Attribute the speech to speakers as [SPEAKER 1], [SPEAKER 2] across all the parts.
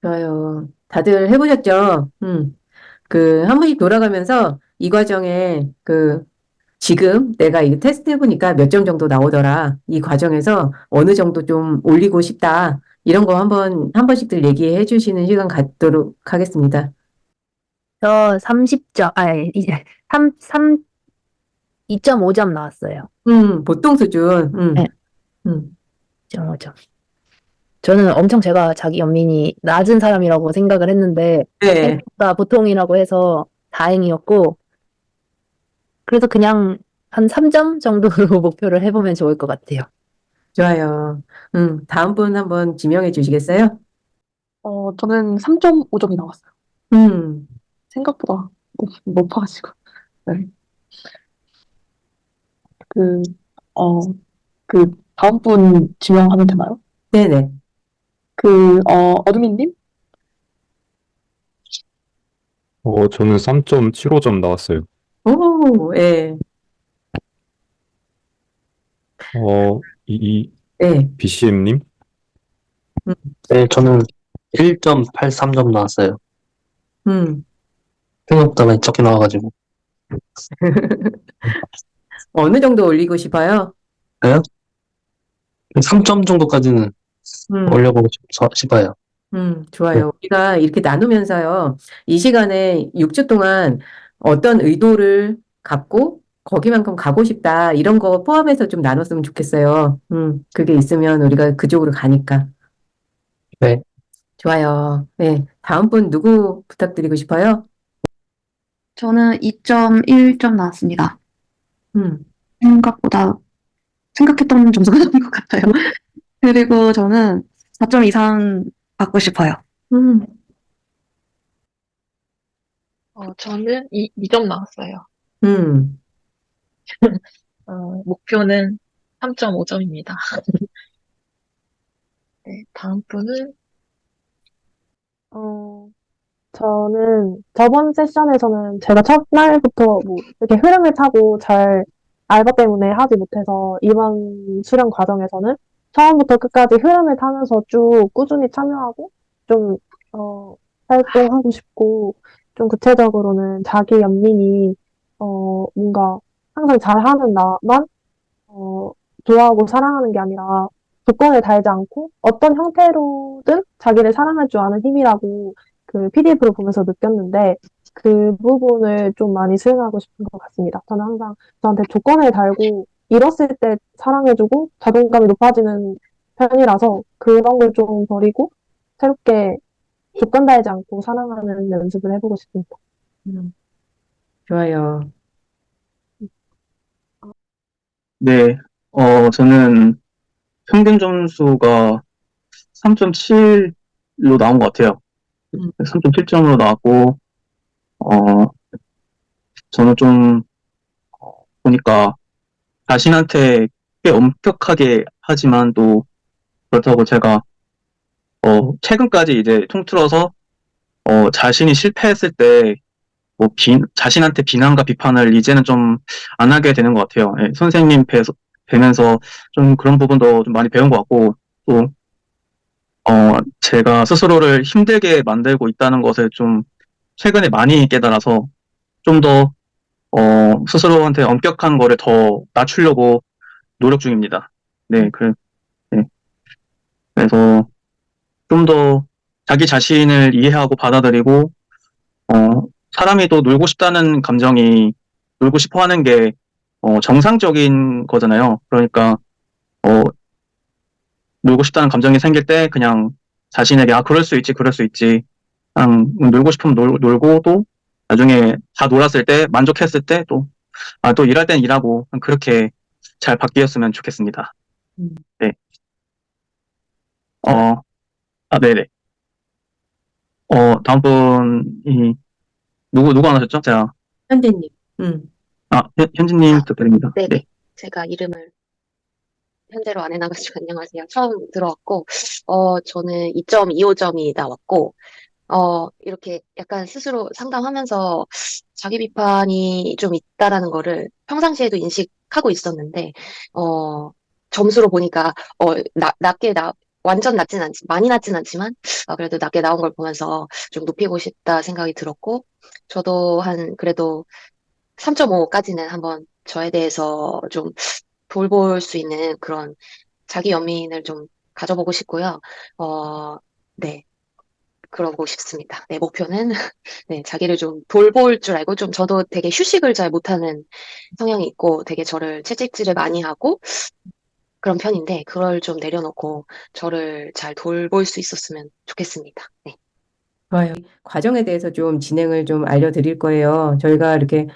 [SPEAKER 1] 좋아요. 다들 해보셨죠? 한 번씩 돌아가면서 이 과정에 지금 내가 이 테스트 해보니까 몇 점 정도 나오더라. 이 과정에서 어느 정도 좀 올리고 싶다. 이런 거 한 번씩들 얘기해 주시는 시간 갖도록 하겠습니다.
[SPEAKER 2] 저 30점, 이제 2.5점 나왔어요.
[SPEAKER 1] 보통 수준.
[SPEAKER 2] 네,
[SPEAKER 1] 음,
[SPEAKER 2] 2.5점. 저는 엄청 제가 자기 연민이 낮은 사람이라고 생각을 했는데,
[SPEAKER 1] 네,
[SPEAKER 2] 생각보다 보통이라고 해서 다행이었고, 그래서 그냥 한 3점 정도로 목표를 해보면 좋을 것 같아요.
[SPEAKER 1] 좋아요. 다음 분 한번 지명해 주시겠어요?
[SPEAKER 3] 저는 3.5점이 나왔어요.
[SPEAKER 1] 음,
[SPEAKER 3] 생각보다 높아가지고. 네. 그, 어, 다음 분 지명하면 되나요?
[SPEAKER 1] 네네.
[SPEAKER 3] 어드민님?
[SPEAKER 4] 저는 3.75점 나왔어요.
[SPEAKER 1] 오, 예, 예.
[SPEAKER 4] BCM님?
[SPEAKER 1] 음,
[SPEAKER 5] 네, 저는 1.83점 나왔어요.
[SPEAKER 1] 음.
[SPEAKER 5] 생각보다 많이 적게 나와가지고.
[SPEAKER 1] 어느 정도 올리고 싶어요?
[SPEAKER 5] 네? 3점 정도까지는
[SPEAKER 1] 음.
[SPEAKER 5] 올려보고 싶어요. 네.
[SPEAKER 1] 좋아요. 우리가 이렇게 나누면서요, 이 시간에 6주 동안 어떤 의도를 갖고 거기만큼 가고 싶다, 이런 거 포함해서 좀 나눴으면 좋겠어요. 그게 있으면 우리가 그쪽으로 가니까.
[SPEAKER 5] 네.
[SPEAKER 1] 좋아요. 네. 다음 분 누구 부탁드리고 싶어요?
[SPEAKER 6] 저는 2.1점 나왔습니다.
[SPEAKER 1] 음,
[SPEAKER 6] 생각보다 생각했던 점수가 나온 것 같아요. 그리고 저는 4점 이상 받고 싶어요.
[SPEAKER 1] 음,
[SPEAKER 7] 저는 2점 나왔어요.
[SPEAKER 1] 음.
[SPEAKER 7] 목표는 3.5점입니다. 네, 다음 분은,
[SPEAKER 8] 어, 저는 저번 세션에서는 제가 첫날부터 뭐 이렇게 흐름을 타고 잘 알바 때문에 하지 못해서 이번 수련 과정에서는 처음부터 끝까지 흐름을 타면서 쭉 꾸준히 참여하고 좀, 활동하고 싶고 좀 구체적으로는 자기 연민이, 뭔가 항상 잘하는 나만, 어, 좋아하고 사랑하는 게 아니라 조건을 달지 않고 어떤 형태로든 자기를 사랑할 줄 아는 힘이라고 그 PDF를 보면서 느꼈는데 그 부분을 좀 많이 수행하고 싶은 것 같습니다. 저는 항상 저한테 조건을 달고 잃었을 때 사랑해주고 자존감이 높아지는 편이라서 그런 걸 좀 버리고 새롭게 조건 달지 않고 사랑하는 연습을 해보고 싶습니다.
[SPEAKER 1] 음. 좋아요.
[SPEAKER 9] 네, 저는 평균 점수가 3.7로 나온 것 같아요.
[SPEAKER 1] 음,
[SPEAKER 9] 3.7점으로 나왔고, 어, 저는 좀, 보니까 자신한테 꽤 엄격하게 하지만 또 그렇다고 제가, 최근까지 이제 통틀어서, 자신이 실패했을 때, 자신한테 비난과 비판을 이제는 좀 안 하게 되는 것 같아요. 예, 선생님 뵈면서 좀 그런 부분도 좀 많이 배운 것 같고, 또, 제가 스스로를 힘들게 만들고 있다는 것을 좀 최근에 많이 깨달아서 좀 더, 스스로한테 엄격한 거를 더 낮추려고 노력 중입니다. 네, 네. 그래서 좀 더 자기 자신을 이해하고 받아들이고, 사람이 또 놀고 싶다는 감정이 놀고 싶어 하는 게, 정상적인 거잖아요. 그러니까, 어, 놀고 싶다는 감정이 생길 때 그냥 자신에게, 그럴 수 있지, 그럴 수 있지. 그냥 놀고 싶으면 놀고 또 나중에 다 놀았을 때, 만족했을 때 또, 또 일할 땐 일하고, 그렇게 잘 바뀌었으면 좋겠습니다.
[SPEAKER 1] 음.
[SPEAKER 9] 네.
[SPEAKER 1] 좋아요.
[SPEAKER 9] 네네. 다음 분이, 누구 안 하셨죠? 제가,
[SPEAKER 1] 현재님. 음,
[SPEAKER 9] 현진님 부탁드립니다.
[SPEAKER 10] 네네.
[SPEAKER 9] 네.
[SPEAKER 10] 제가 이름을 현재로 안 해놔가지고 안녕하세요. 처음 들어왔고, 저는 2.25점이 나왔고, 이렇게 약간 스스로 상담하면서 자기 비판이 좀 있다라는 거를 평상시에도 인식하고 있었는데, 점수로 보니까, 낮게 완전 많이 낮진 않지만, 그래도 낮게 나온 걸 보면서 좀 높이고 싶다 생각이 들었고, 저도 그래도 3.5까지는 한번 저에 대해서 좀 돌볼 수 있는 그런 자기 연민을 좀 가져보고 싶고요. 네, 그러고 싶습니다. 네, 목표는, 네, 자기를 좀 돌볼 줄 알고, 좀 저도 되게 휴식을 잘 못하는 성향이 있고, 되게 저를 채찍질을 많이 하고, 그런 편인데, 그걸 좀 내려놓고, 저를 잘 돌볼 수 있었으면 좋겠습니다. 네.
[SPEAKER 1] 좋아요. 과정에 대해서 좀 진행을 좀 알려드릴 거예요. 저희가 이렇게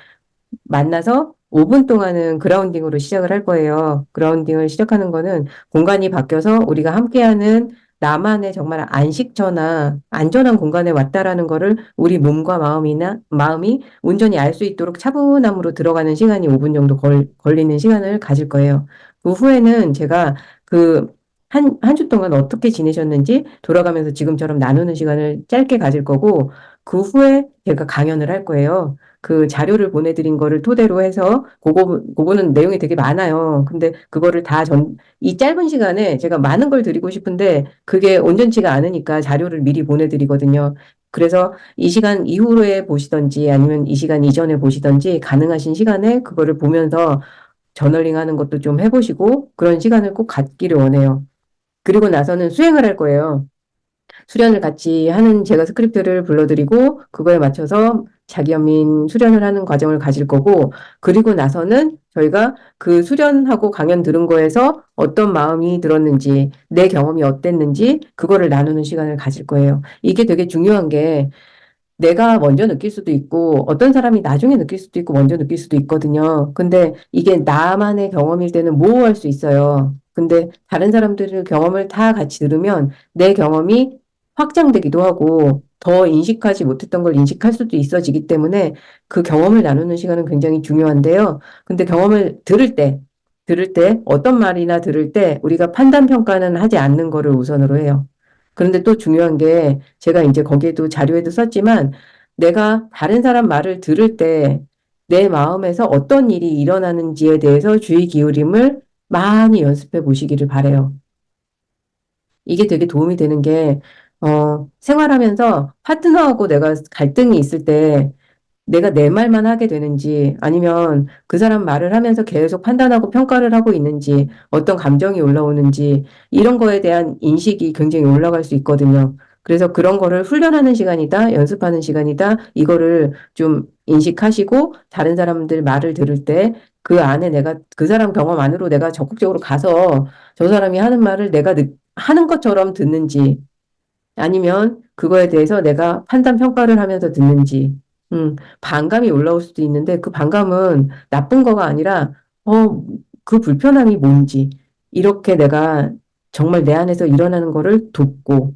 [SPEAKER 1] 만나서 5분 동안은 그라운딩으로 시작을 할 거예요. 그라운딩을 시작하는 거는 공간이 바뀌어서 우리가 함께하는 나만의 정말 안식처나 안전한 공간에 왔다라는 거를 우리 몸과 마음이 온전히 알 수 있도록 차분함으로 들어가는 시간이 5분 정도 걸리는 시간을 가질 거예요. 그 후에는 제가 한 주 동안 어떻게 지내셨는지 돌아가면서 지금처럼 나누는 시간을 짧게 가질 거고, 그 후에 제가 강연을 할 거예요. 그 자료를 보내드린 거를 토대로 해서 그거는 내용이 되게 많아요. 근데 그거를 이 짧은 시간에 제가 많은 걸 드리고 싶은데 그게 온전치가 않으니까 자료를 미리 보내드리거든요. 그래서 이 시간 이후에 보시던지 아니면 이 시간 이전에 보시던지 가능하신 시간에 그거를 보면서 저널링 하는 것도 좀 해보시고 그런 시간을 꼭 갖기를 원해요. 그리고 나서는 수행을 할 거예요. 수련을 같이 하는 제가 스크립트를 불러드리고 그거에 맞춰서 자기연민 수련을 하는 과정을 가질 거고, 그리고 나서는 저희가 그 수련하고 강연 들은 거에서 어떤 마음이 들었는지, 내 경험이 어땠는지 그거를 나누는 시간을 가질 거예요. 이게 되게 중요한 게 내가 먼저 느낄 수도 있고 어떤 사람이 나중에 느낄 수도 있고 먼저 느낄 수도 있거든요. 근데 이게 나만의 경험일 때는 모호할 수 있어요. 근데 다른 사람들의 경험을 다 같이 들으면 내 경험이 확장되기도 하고 더 인식하지 못했던 걸 인식할 수도 있어지기 때문에 그 경험을 나누는 시간은 굉장히 중요한데요. 근데 경험을 들을 때 어떤 말이나 들을 때 우리가 판단 평가는 하지 않는 거를 우선으로 해요. 그런데 또 중요한 게 제가 이제 거기에도 자료에도 썼지만 내가 다른 사람 말을 들을 때 내 마음에서 어떤 일이 일어나는지에 대해서 주의 기울임을 많이 연습해 보시기를 바래요. 이게 되게 도움이 되는 게, 생활하면서 파트너하고 내가 갈등이 있을 때 내가 내 말만 하게 되는지 아니면 그 사람 말을 하면서 계속 판단하고 평가를 하고 있는지 어떤 감정이 올라오는지 이런 거에 대한 인식이 굉장히 올라갈 수 있거든요. 그래서 그런 거를 훈련하는 시간이다, 연습하는 시간이다, 이거를 좀 인식하시고 다른 사람들 말을 들을 때 그 안에 그 사람 경험 안으로 내가 적극적으로 가서 저 사람이 하는 말을 내가 하는 것처럼 듣는지 아니면 그거에 대해서 내가 판단 평가를 하면서 듣는지, 반감이 올라올 수도 있는데 그 반감은 나쁜 거가 아니라, 그 불편함이 뭔지, 이렇게 내가 정말 내 안에서 일어나는 거를 돕고,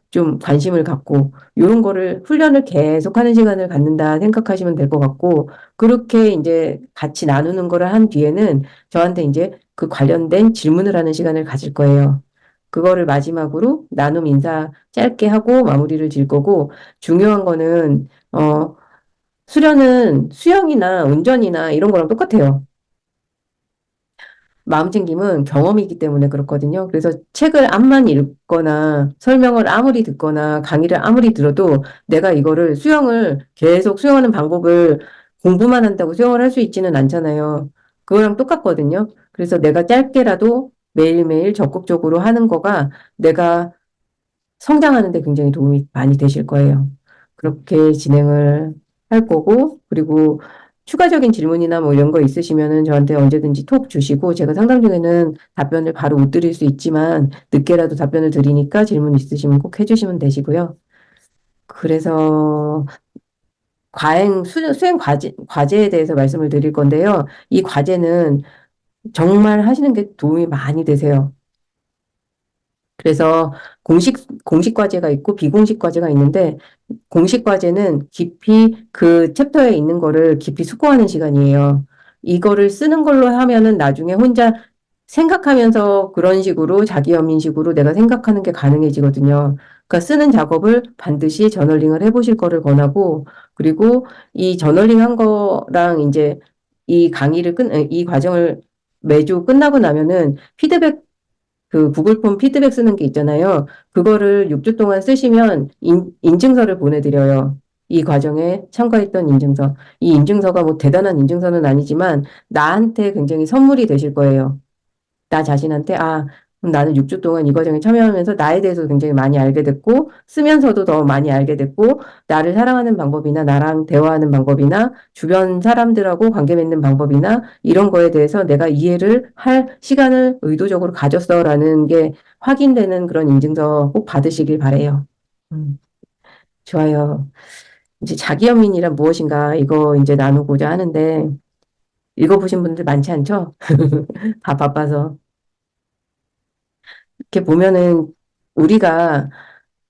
[SPEAKER 1] 좀 관심을 갖고, 이런 거를 훈련을 계속하는 시간을 갖는다 생각하시면 될 것 같고, 그렇게 이제 같이 나누는 거를 한 뒤에는 저한테 이제 그 관련된 질문을 하는 시간을 가질 거예요. 그거를 마지막으로 나눔 인사 짧게 하고 마무리를 질 거고, 중요한 거는, 수련은 수영이나 운전이나 이런 거랑 똑같아요. 마음챙김은 경험이기 때문에 그렇거든요. 그래서 책을 암만 읽거나 설명을 아무리 듣거나 강의를 아무리 들어도 내가 이거를 수영을 계속 수영하는 방법을 공부만 한다고 수영을 할 수 있지는 않잖아요. 그거랑 똑같거든요. 그래서 내가 짧게라도 매일매일 적극적으로 하는 거가 내가 성장하는 데 굉장히 도움이 많이 되실 거예요. 그렇게 진행을 할 거고, 그리고 추가적인 질문이나 뭐 이런 거 있으시면은 저한테 언제든지 톡 주시고, 제가 상담 중에는 답변을 바로 못 드릴 수 있지만, 늦게라도 답변을 드리니까 질문 있으시면 꼭 해주시면 되시고요. 그래서 수행 과제에 대해서 말씀을 드릴 건데요. 이 과제는 정말 하시는 게 도움이 많이 되세요. 그래서 공식 과제가 있고 비공식 과제가 있는데, 공식 과제는 깊이 그 챕터에 있는 거를 깊이 숙고하는 시간이에요. 이거를 쓰는 걸로 하면은 나중에 혼자 생각하면서 그런 식으로 자기 연민식으로 내가 생각하는 게 가능해지거든요. 그러니까 쓰는 작업을 반드시 저널링을 해보실 거를 권하고, 그리고 이 저널링 한 거랑 이제 이 과정을 매주 끝나고 나면은 피드백 그 구글 폼 피드백 쓰는 게 있잖아요. 그거를 6주 동안 쓰시면 인증서를 보내드려요. 이 과정에 참가했던 인증서. 이 인증서가 뭐 대단한 인증서는 아니지만 나한테 굉장히 선물이 되실 거예요. 나 자신한테, 그럼 나는 6주 동안 이 과정에 참여하면서 나에 대해서 굉장히 많이 알게 됐고, 쓰면서도 더 많이 알게 됐고, 나를 사랑하는 방법이나 나랑 대화하는 방법이나 주변 사람들하고 관계 맺는 방법이나 이런 거에 대해서 내가 이해를 할 시간을 의도적으로 가졌어라는 게 확인되는 그런 인증서 꼭 받으시길 바래요. 좋아요. 이제 자기연민이란 무엇인가 이거 이제 나누고자 하는데 읽어보신 분들 많지 않죠? 다 바빠서. 이렇게 보면은 우리가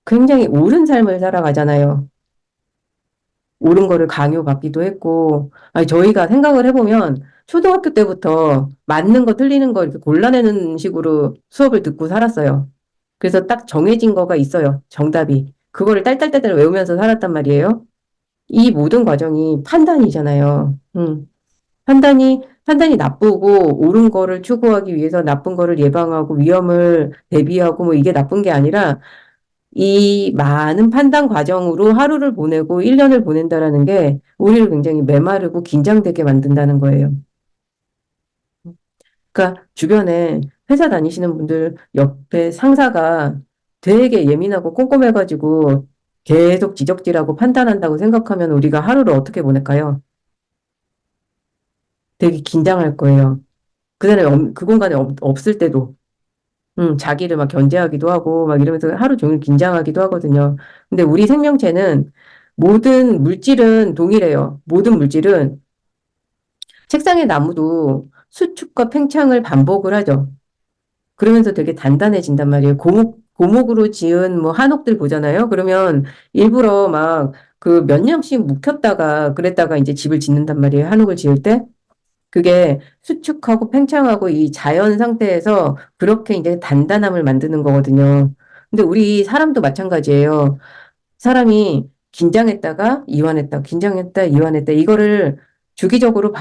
[SPEAKER 1] 굉장히 옳은 삶을 살아가잖아요. 옳은 거를 강요받기도 했고, 아니, 저희가 생각을 해보면 초등학교 때부터 맞는 거 틀리는 거 이렇게 골라내는 식으로 수업을 듣고 살았어요. 그래서 딱 정해진 거가 있어요. 정답이. 그거를 딸딸딸딸 외우면서 살았단 말이에요. 이 모든 과정이 판단이잖아요. 판단이 나쁘고 옳은 거를 추구하기 위해서 나쁜 거를 예방하고 위험을 대비하고 뭐 이게 나쁜 게 아니라 이 많은 판단 과정으로 하루를 보내고 1년을 보낸다라는 게 우리를 굉장히 메마르고 긴장되게 만든다는 거예요. 그러니까 주변에 회사 다니시는 분들 옆에 상사가 되게 예민하고 꼼꼼해가지고 계속 지적질하고 판단한다고 생각하면 우리가 하루를 어떻게 보낼까요? 되게 긴장할 거예요. 그 사람이 그 공간에 없을 때도. 자기를 막 견제하기도 하고, 막 이러면서 하루 종일 긴장하기도 하거든요. 근데 우리 생명체는 모든 물질은 동일해요. 모든 물질은 책상의 나무도 수축과 팽창을 반복을 하죠. 그러면서 되게 단단해진단 말이에요. 고목으로 지은 뭐 한옥들 보잖아요. 그러면 일부러 막 그 몇 년씩 묵혔다가 그랬다가 이제 집을 짓는단 말이에요. 한옥을 지을 때. 그게 수축하고 팽창하고 이 자연 상태에서 그렇게 이제 단단함을 만드는 거거든요. 근데 우리 사람도 마찬가지예요. 사람이 긴장했다가 이완했다, 긴장했다, 이완했다. 이거를 주기적으로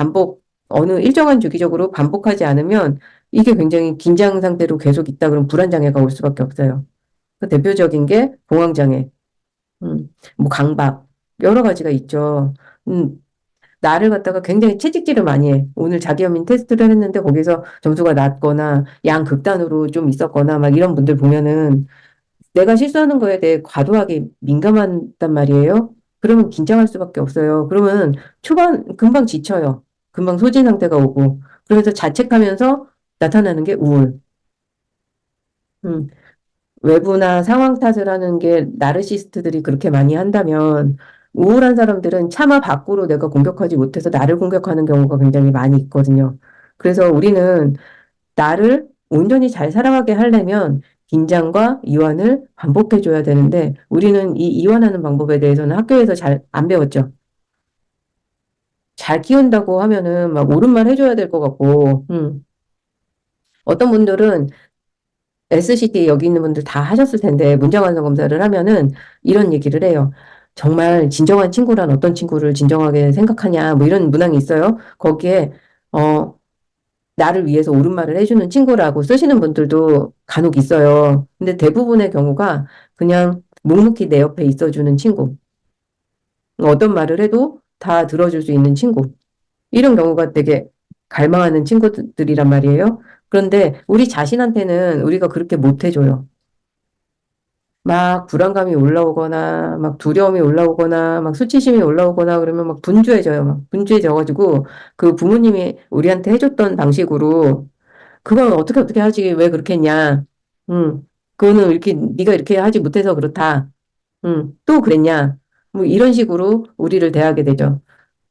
[SPEAKER 1] 어느 일정한 주기적으로 반복하지 않으면 이게 굉장히 긴장 상태로 계속 있다 그러면 불안장애가 올 수밖에 없어요. 그 대표적인 게 공황장애, 뭐 강박, 여러 가지가 있죠. 음, 나를 갖다가 굉장히 채찍질을 많이 해. 오늘 자기연민 테스트를 했는데 거기서 점수가 낮거나 양극단으로 좀 있었거나 막 이런 분들 보면은 내가 실수하는 거에 대해 과도하게 민감하단 말이에요. 그러면 긴장할 수밖에 없어요. 그러면 금방 지쳐요. 금방 소진 상태가 오고. 그러면서 자책하면서 나타나는 게 우울. 음, 외부나 상황 탓을 하는 게 나르시스트들이 그렇게 많이 한다면 우울한 사람들은 차마 밖으로 내가 공격하지 못해서 나를 공격하는 경우가 굉장히 많이 있거든요. 그래서 우리는 나를 온전히 잘 살아가게 하려면 긴장과 이완을 반복해줘야 되는데 우리는 이 이완하는 방법에 대해서는 학교에서 잘 안 배웠죠. 잘 키운다고 하면은 막 옳은 말 해줘야 될 것 같고, 어떤 분들은 SCT 여기 있는 분들 다 하셨을 텐데 문장 완성 검사를 하면은 이런 얘기를 해요. 정말 진정한 친구란 어떤 친구를 진정하게 생각하냐 뭐 이런 문항이 있어요. 거기에 나를 위해서 옳은 말을 해주는 친구라고 쓰시는 분들도 간혹 있어요. 근데 대부분의 경우가 그냥 묵묵히 내 옆에 있어주는 친구. 어떤 말을 해도 다 들어줄 수 있는 친구. 이런 경우가 되게 갈망하는 친구들이란 말이에요. 그런데 우리 자신한테는 우리가 그렇게 못 해줘요. 막 불안감이 올라오거나, 막 두려움이 올라오거나, 막 수치심이 올라오거나 그러면 막 분주해져요. 막 분주해져가지고 그 부모님이 우리한테 해줬던 방식으로 그건 어떻게 하지? 왜 그렇게 했냐? 그거는 이렇게 네가 이렇게 하지 못해서 그렇다. 또 그랬냐? 뭐 이런 식으로 우리를 대하게 되죠.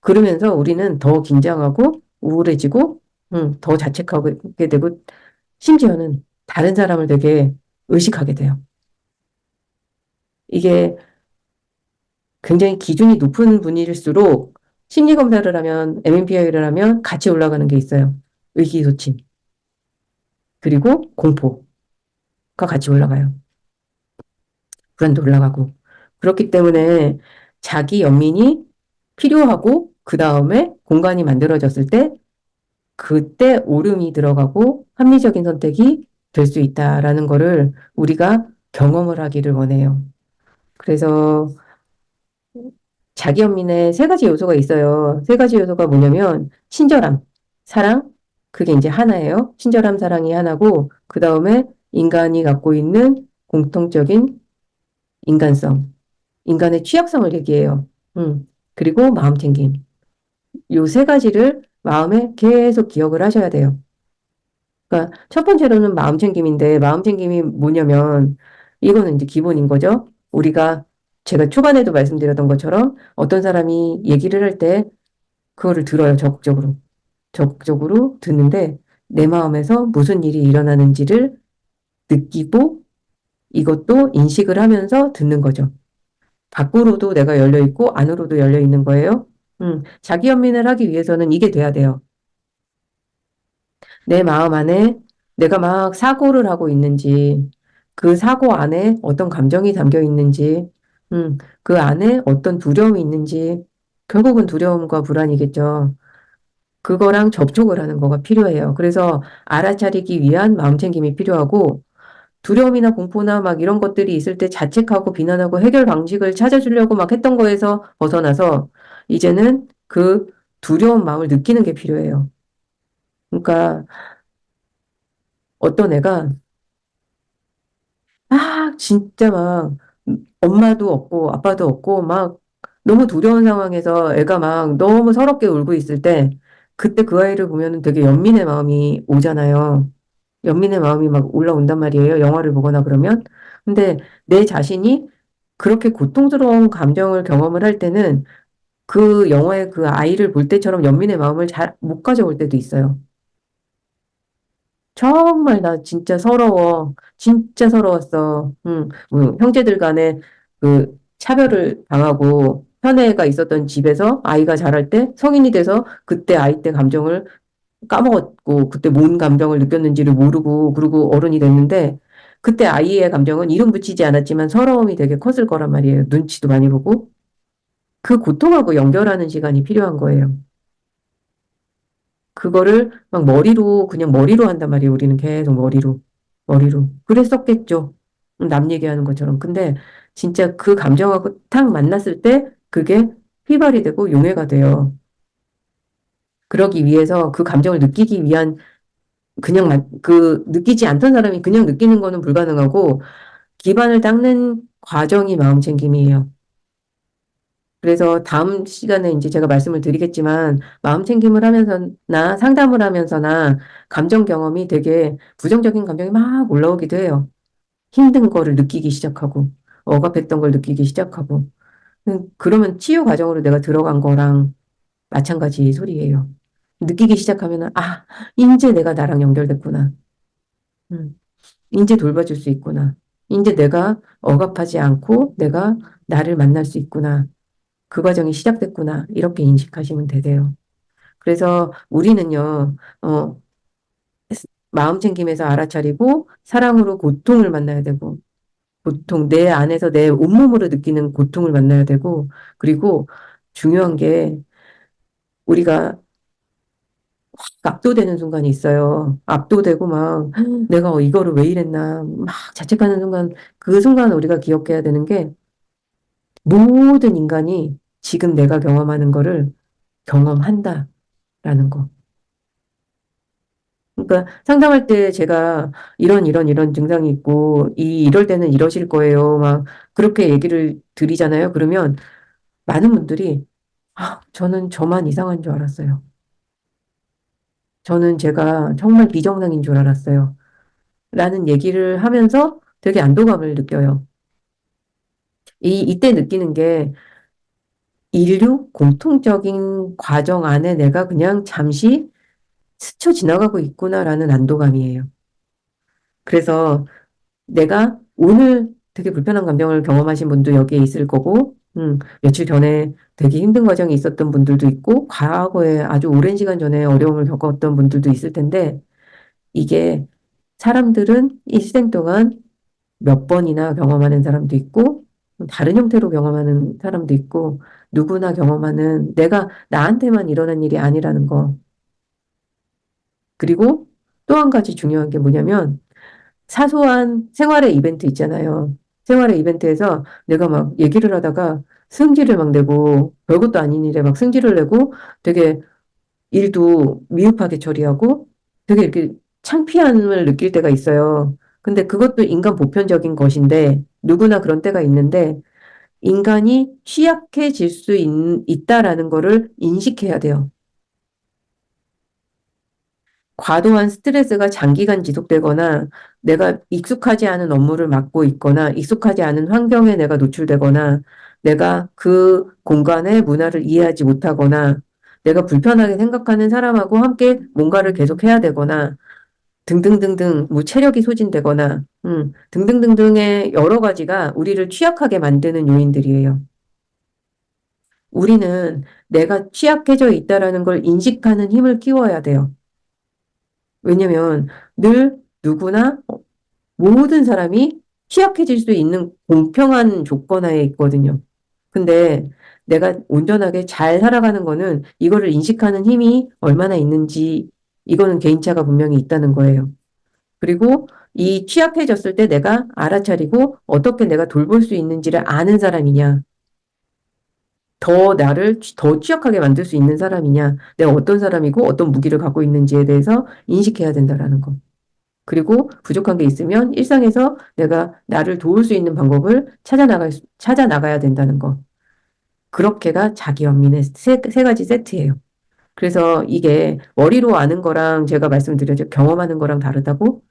[SPEAKER 1] 그러면서 우리는 더 긴장하고 우울해지고, 더 자책하게 되고, 심지어는 다른 사람을 되게 의식하게 돼요. 이게 굉장히 기준이 높은 분일수록 심리검사를 하면, MMPI를 하면 같이 올라가는 게 있어요. 의기소침. 그리고 공포가 같이 올라가요. 불안도 올라가고. 그렇기 때문에 자기 연민이 필요하고, 그 다음에 공간이 만들어졌을 때 그때 오름이 들어가고 합리적인 선택이 될 수 있다라는 거를 우리가 경험을 하기를 원해요. 그래서 자기 연민에 세 가지 요소가 있어요. 세 가지 요소가 뭐냐면 친절함, 사랑, 그게 이제 하나예요. 친절함, 사랑이 하나고 그 다음에 인간이 갖고 있는 공통적인 인간성, 인간의 취약성을 얘기해요. 그리고 마음 챙김. 요 세 가지를 마음에 계속 기억을 하셔야 돼요. 그러니까 첫 번째로는 마음 챙김인데 마음 챙김이 뭐냐면 이거는 이제 기본인 거죠. 우리가 제가 초반에도 말씀드렸던 것처럼 어떤 사람이 얘기를 할 때 그거를 들어요. 적극적으로. 적극적으로 듣는데 내 마음에서 무슨 일이 일어나는지를 느끼고 이것도 인식을 하면서 듣는 거죠. 밖으로도 내가 열려 있고 안으로도 열려 있는 거예요. 자기 연민을 하기 위해서는 이게 돼야 돼요. 내 마음 안에 내가 막 사고를 하고 있는지, 그 사고 안에 어떤 감정이 담겨 있는지, 그 안에 어떤 두려움이 있는지, 결국은 두려움과 불안이겠죠. 그거랑 접촉을 하는 거가 필요해요. 그래서 알아차리기 위한 마음 챙김이 필요하고, 두려움이나 공포나 막 이런 것들이 있을 때 자책하고 비난하고 해결 방식을 찾아주려고 막 했던 거에서 벗어나서, 이제는 그 두려운 마음을 느끼는 게 필요해요. 그러니까 어떤 애가 막 진짜 막 엄마도 없고 아빠도 없고 막 너무 두려운 상황에서 애가 막 너무 서럽게 울고 있을 때 그때 그 아이를 보면은 되게 연민의 마음이 오잖아요. 연민의 마음이 막 올라온단 말이에요. 영화를 보거나 그러면. 근데 내 자신이 그렇게 고통스러운 감정을 경험을 할 때는 그 영화의 그 아이를 볼 때처럼 연민의 마음을 잘 못 가져올 때도 있어요. 정말 나 진짜 서러워. 진짜 서러웠어. 형제들 간에 그 차별을 당하고 현애가 있었던 집에서 아이가 자랄 때 성인이 돼서 그때 아이 때 감정을 까먹었고 그때 뭔 감정을 느꼈는지를 모르고 그리고 어른이 됐는데 그때 아이의 감정은 이름 붙이지 않았지만 서러움이 되게 컸을 거란 말이에요. 눈치도 많이 보고. 그 고통하고 연결하는 시간이 필요한 거예요. 그거를 막 머리로, 그냥 머리로 한단 말이에요. 우리는 계속 머리로, 머리로. 그랬었겠죠. 남 얘기하는 것처럼. 근데 진짜 그 감정하고 탁 만났을 때 그게 휘발이 되고 용해가 돼요. 그러기 위해서 그 감정을 느끼기 위한 그냥 그 느끼지 않던 사람이 그냥 느끼는 거는 불가능하고 기반을 닦는 과정이 마음 챙김이에요. 그래서 다음 시간에 이제 제가 말씀을 드리겠지만 마음 챙김을 하면서나 상담을 하면서나 감정 경험이 되게 부정적인 감정이 막 올라오기도 해요. 힘든 거를 느끼기 시작하고 억압했던 걸 느끼기 시작하고 그러면 치유 과정으로 내가 들어간 거랑 마찬가지 소리예요. 느끼기 시작하면은 이제 내가 나랑 연결됐구나. 음, 이제 돌봐줄 수 있구나. 이제 내가 억압하지 않고 내가 나를 만날 수 있구나. 그 과정이 시작됐구나. 이렇게 인식하시면 되세요. 그래서 우리는요, 마음 챙김에서 알아차리고 사랑으로 고통을 만나야 되고, 고통, 내 안에서 내 온몸으로 느끼는 고통을 만나야 되고, 그리고 중요한 게 우리가 압도되는 순간이 있어요. 압도되고 막 내가 이거를 왜 이랬나 막 자책하는 순간, 그 순간 우리가 기억해야 되는 게 모든 인간이 지금 내가 경험하는 거를 경험한다라는 거. 그러니까 상담할 때 제가 이런 증상이 있고 이럴 때는 이러실 거예요. 막 그렇게 얘기를 드리잖아요. 그러면 많은 분들이 저는 저만 이상한 줄 알았어요. 저는 제가 정말 비정상인 줄 알았어요. 라는 얘기를 하면서 되게 안도감을 느껴요. 이때 느끼는 게 인류 공통적인 과정 안에 내가 그냥 잠시 스쳐 지나가고 있구나라는 안도감이에요. 그래서 내가 오늘 되게 불편한 감정을 경험하신 분도 여기에 있을 거고, 며칠 전에 되게 힘든 과정이 있었던 분들도 있고, 과거에 아주 오랜 시간 전에 어려움을 겪었던 분들도 있을 텐데, 이게 사람들은 일생 동안 몇 번이나 경험하는 사람도 있고, 다른 형태로 경험하는 사람도 있고, 누구나 경험하는 내가 나한테만 일어난 일이 아니라는 거. 그리고 또 한 가지 중요한 게 뭐냐면, 사소한 생활의 이벤트 있잖아요. 생활의 이벤트에서 내가 막 얘기를 하다가 승질을 막 내고 별것도 아닌 일에 막 승질을 내고 되게 일도 미흡하게 처리하고 되게 이렇게 창피함을 느낄 때가 있어요. 근데 그것도 인간 보편적인 것인데 누구나 그런 때가 있는데 인간이 취약해질 수 있다라는 거를 인식해야 돼요. 과도한 스트레스가 장기간 지속되거나 내가 익숙하지 않은 업무를 맡고 있거나 익숙하지 않은 환경에 내가 노출되거나 내가 그 공간의 문화를 이해하지 못하거나 내가 불편하게 생각하는 사람하고 함께 뭔가를 계속 해야 되거나 등등등등 뭐 체력이 소진되거나 등등등등의 여러 가지가 우리를 취약하게 만드는 요인들이에요. 우리는 내가 취약해져 있다라는 걸 인식하는 힘을 키워야 돼요. 왜냐면 늘 누구나 모든 사람이 취약해질 수 있는 공평한 조건 하에 있거든요. 근데 내가 온전하게 잘 살아가는 거는 이거를 인식하는 힘이 얼마나 있는지 이거는 개인차가 분명히 있다는 거예요. 그리고 이 취약해졌을 때 내가 알아차리고 어떻게 내가 돌볼 수 있는지를 아는 사람이냐, 더 나를 더 취약하게 만들 수 있는 사람이냐, 내가 어떤 사람이고 어떤 무기를 갖고 있는지에 대해서 인식해야 된다라는 거. 그리고 부족한 게 있으면 일상에서 내가 나를 도울 수 있는 방법을 찾아 나가야 된다는 거. 그렇게가 자기 연민의 세 가지 세트예요. 그래서 이게 머리로 아는 거랑 제가 말씀드렸죠. 경험하는 거랑 다르다고.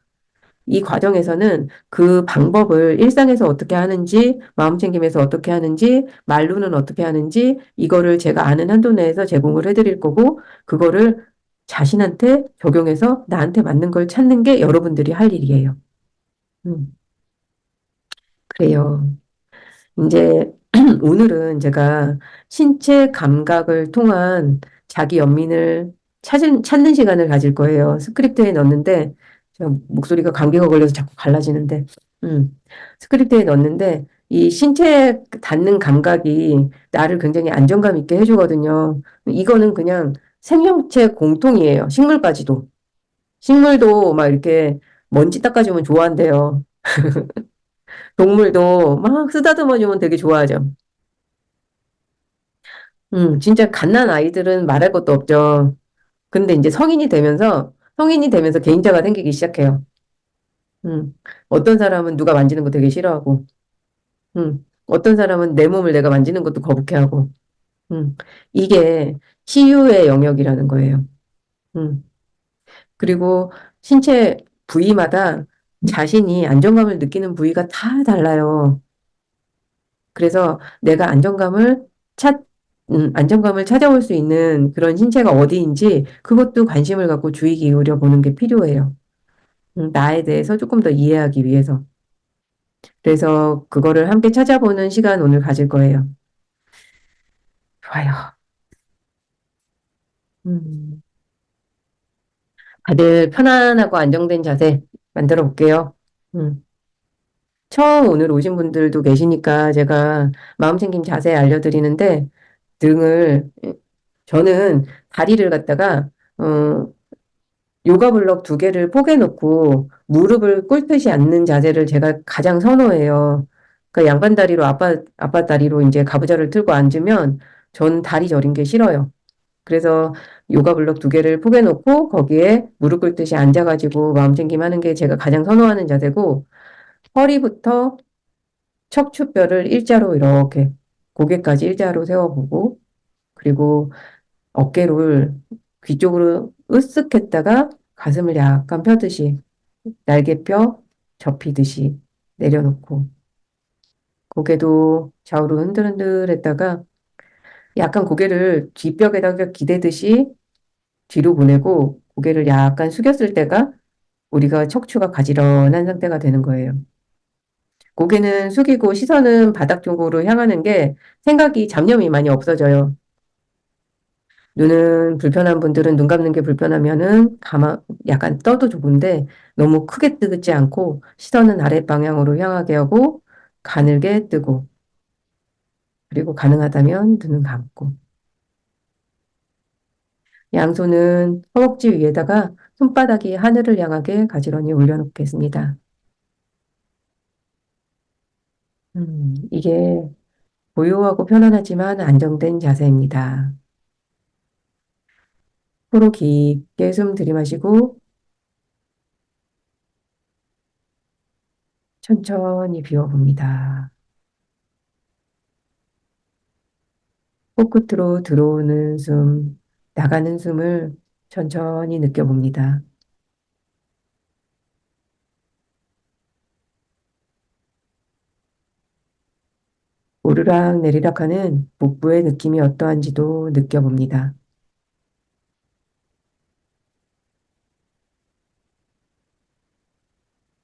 [SPEAKER 1] 이 과정에서는 그 방법을 일상에서 어떻게 하는지, 마음챙김에서 어떻게 하는지, 말로는 어떻게 하는지, 이거를 제가 아는 한도 내에서 제공을 해드릴 거고, 그거를 자신한테 적용해서 나한테 맞는 걸 찾는 게 여러분들이 할 일이에요. 그래요. 이제 오늘은 제가 신체 감각을 통한 자기 연민을 찾는 시간을 가질 거예요. 스크립트에 넣었는데, 제가 목소리가 감기가 걸려서 자꾸 갈라지는데, 스크립트에 넣었는데, 이 신체에 닿는 감각이 나를 굉장히 안정감 있게 해주거든요. 이거는 그냥 생명체 공통이에요. 식물까지도. 식물도 막 이렇게 먼지 닦아주면 좋아한대요. 동물도 막 쓰다듬어주면 되게 좋아하죠. 진짜 갓난 아이들은 말할 것도 없죠. 근데 이제 성인이 되면서 개인차가 생기기 시작해요. 어떤 사람은 누가 만지는 거 되게 싫어하고, 어떤 사람은 내 몸을 내가 만지는 것도 거북해하고, 이게 치유의 영역이라는 거예요. 음, 그리고 신체 부위마다 자신이 안정감을 느끼는 부위가 다 달라요. 그래서 내가 안정감을 찾아올 수 있는 그런 신체가 어디인지 그것도 관심을 갖고 주의 기울여 보는 게 필요해요. 나에 대해서 조금 더 이해하기 위해서. 그래서 그거를 함께 찾아보는 시간 오늘 가질 거예요. 좋아요. 음, 다들 편안하고 안정된 자세 만들어 볼게요. 음, 처음 오늘 오신 분들도 계시니까 제가 마음챙김 자세 알려드리는데 등을 저는 다리를 갖다가 요가 블럭 2개를 포개 놓고 무릎을 꿇듯이 앉는 자세를 제가 가장 선호해요. 그러니까 양반 다리로 아빠 다리로 이제 가부좌를 틀고 앉으면 전 다리 저린 게 싫어요. 그래서 요가 블럭 2개를 포개 놓고 거기에 무릎 꿇듯이 앉아가지고 마음챙김 하는 게 제가 가장 선호하는 자세고 허리부터 척추뼈를 일자로 이렇게 고개까지 일자로 세워보고 그리고 어깨를 귀 쪽으로 으쓱 했다가 가슴을 약간 펴듯이 날개뼈 접히듯이 내려놓고 고개도 좌우로 흔들흔들 했다가 약간 고개를 뒷벽에다가 기대듯이 뒤로 보내고 고개를 약간 숙였을 때가 우리가 척추가 가지런한 상태가 되는 거예요. 고개는 숙이고 시선은 바닥 쪽으로 향하는 게 생각이 잡념이 많이 없어져요. 눈은 불편한 분들은 눈 감는 게 불편하면은 약간 떠도 좋은데 너무 크게 뜨지 않고 시선은 아랫 방향으로 향하게 하고 가늘게 뜨고 그리고 가능하다면 눈은 감고 양손은 허벅지 위에다가 손바닥이 하늘을 향하게 가지런히 올려놓겠습니다. 이게 고요하고 편안하지만 안정된 자세입니다. 코로 깊게 숨 들이마시고 천천히 비워봅니다. 코끝으로 들어오는 숨, 나가는 숨을 천천히 느껴봅니다. 오르락 내리락 하는 복부의 느낌이 어떠한지도 느껴봅니다.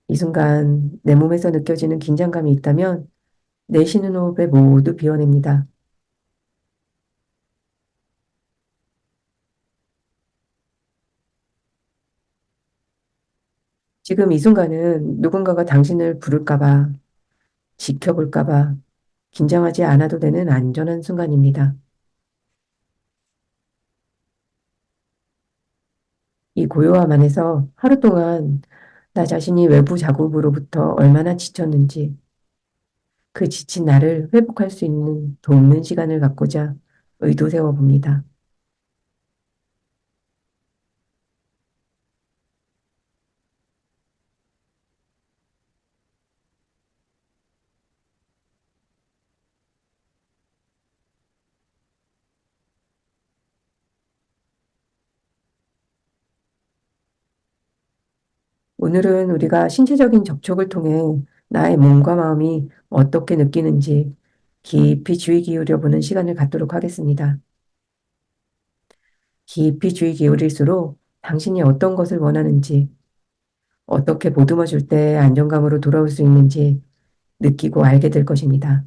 [SPEAKER 1] 이 순간 내 몸에서 느껴지는 긴장감이 있다면 내쉬는 호흡에 모두 비워냅니다. 지금 이 순간은 누군가가 당신을 부를까봐, 지켜볼까봐 긴장하지 않아도 되는 안전한 순간입니다. 이 고요함 안에서 하루 동안 나 자신이 외부 자극으로부터 얼마나 지쳤는지 그 지친 나를 회복할 수 있는 돕는 시간을 갖고자 의도 세워봅니다. 오늘은 우리가 신체적인 접촉을 통해 나의 몸과 마음이 어떻게 느끼는지 깊이 주의 기울여 보는 시간을 갖도록 하겠습니다. 깊이 주의 기울일수록 당신이 어떤 것을 원하는지, 어떻게 보듬어 줄 때 안정감으로 돌아올 수 있는지 느끼고 알게 될 것입니다.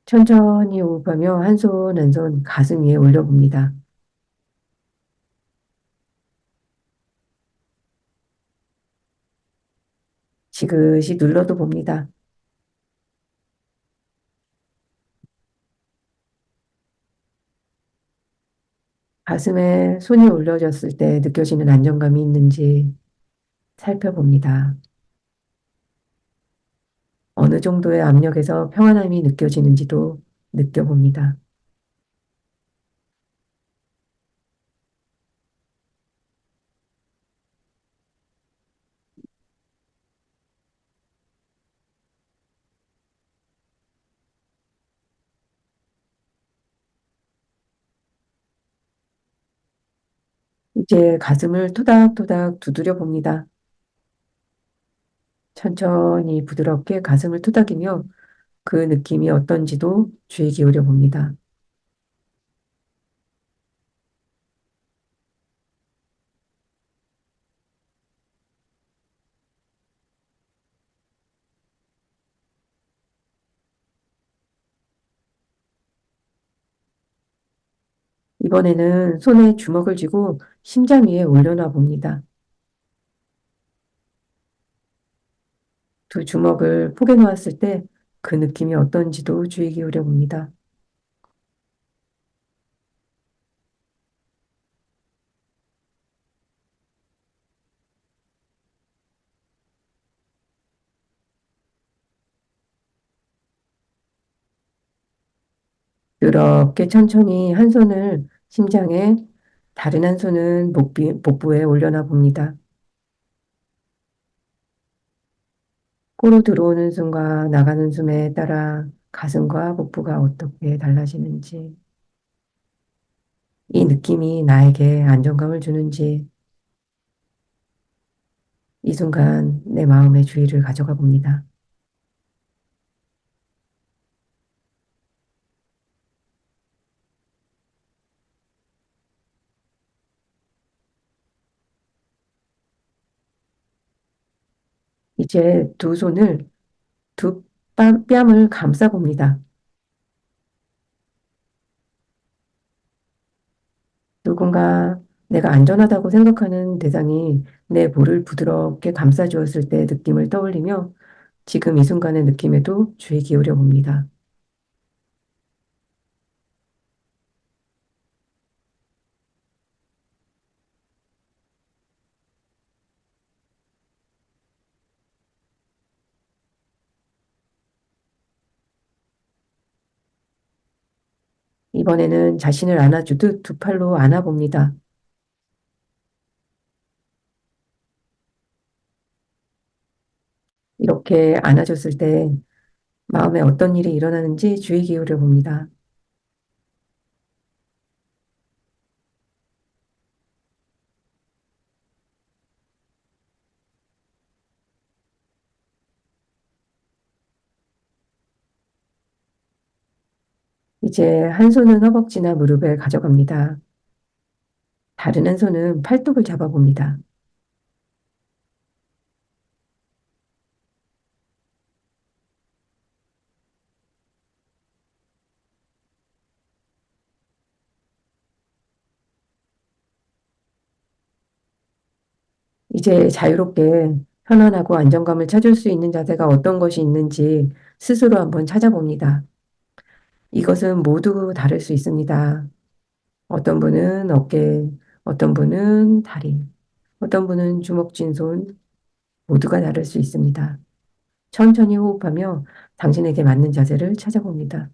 [SPEAKER 1] 천천히 호흡하며 한 손 한 손 가슴 위에 올려봅니다. 지그시 눌러도 봅니다. 가슴에 손이 올려졌을 때 느껴지는 안정감이 있는지 살펴봅니다. 어느 정도의 압력에서 평안함이 느껴지는지도 느껴봅니다. 이제 가슴을 토닥토닥 두드려 봅니다. 천천히 부드럽게 가슴을 토닥이며 그 느낌이 어떤지도 주의 기울여 봅니다. 이번에는 손에 주먹을 쥐고 심장 위에 올려놔 봅니다. 두 주먹을 포개 놓았을 때 그 느낌이 어떤지도 주의 기울여 봅니다. 이렇게 천천히 한 손을 심장에, 다른 한 손은 복부에 올려놔 봅니다. 코로 들어오는 숨과 나가는 숨에 따라 가슴과 복부가 어떻게 달라지는지, 이 느낌이 나에게 안정감을 주는지, 이 순간 내 마음의 주의를 가져가 봅니다. 이제 두 손을 두 뺨을 감싸 봅니다. 누군가 내가 안전하다고 생각하는 대상이 내 볼을 부드럽게 감싸 주었을 때의 느낌을 떠올리며 지금 이 순간의 느낌에도 주의 기울여 봅니다. 이번에는 자신을 안아주듯 두 팔로 안아봅니다. 이렇게 안아줬을 때 마음에 어떤 일이 일어나는지 주의 기울여 봅니다. 이제 한 손은 허벅지나 무릎에 가져갑니다. 다른 한 손은 팔뚝을 잡아봅니다. 이제 자유롭게 편안하고 안정감을 찾을 수 있는 자세가 어떤 것이 있는지 스스로 한번 찾아봅니다. 이것은 모두 다를 수 있습니다. 어떤 분은 어깨, 어떤 분은 다리, 어떤 분은 주먹 쥔 손, 모두가 다를 수 있습니다. 천천히 호흡하며 당신에게 맞는 자세를 찾아봅니다.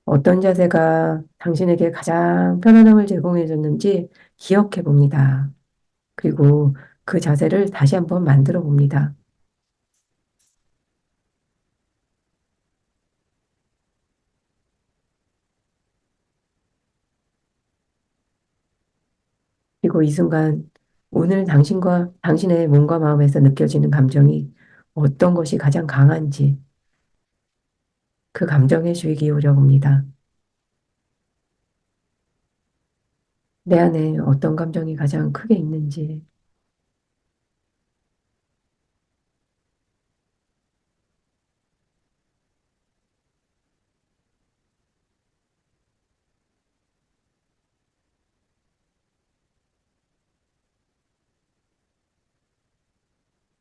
[SPEAKER 1] 어떤 자세가 당신에게 가장 편안함을 제공해 줬는지 기억해 봅니다. 그리고 그 자세를 다시 한번 만들어 봅니다. 그리고 이 순간 오늘 당신과 당신의 몸과 마음에서 느껴지는 감정이 어떤 것이 가장 강한지 그 감정에 주의 기울여 봅니다. 내 안에 어떤 감정이 가장 크게 있는지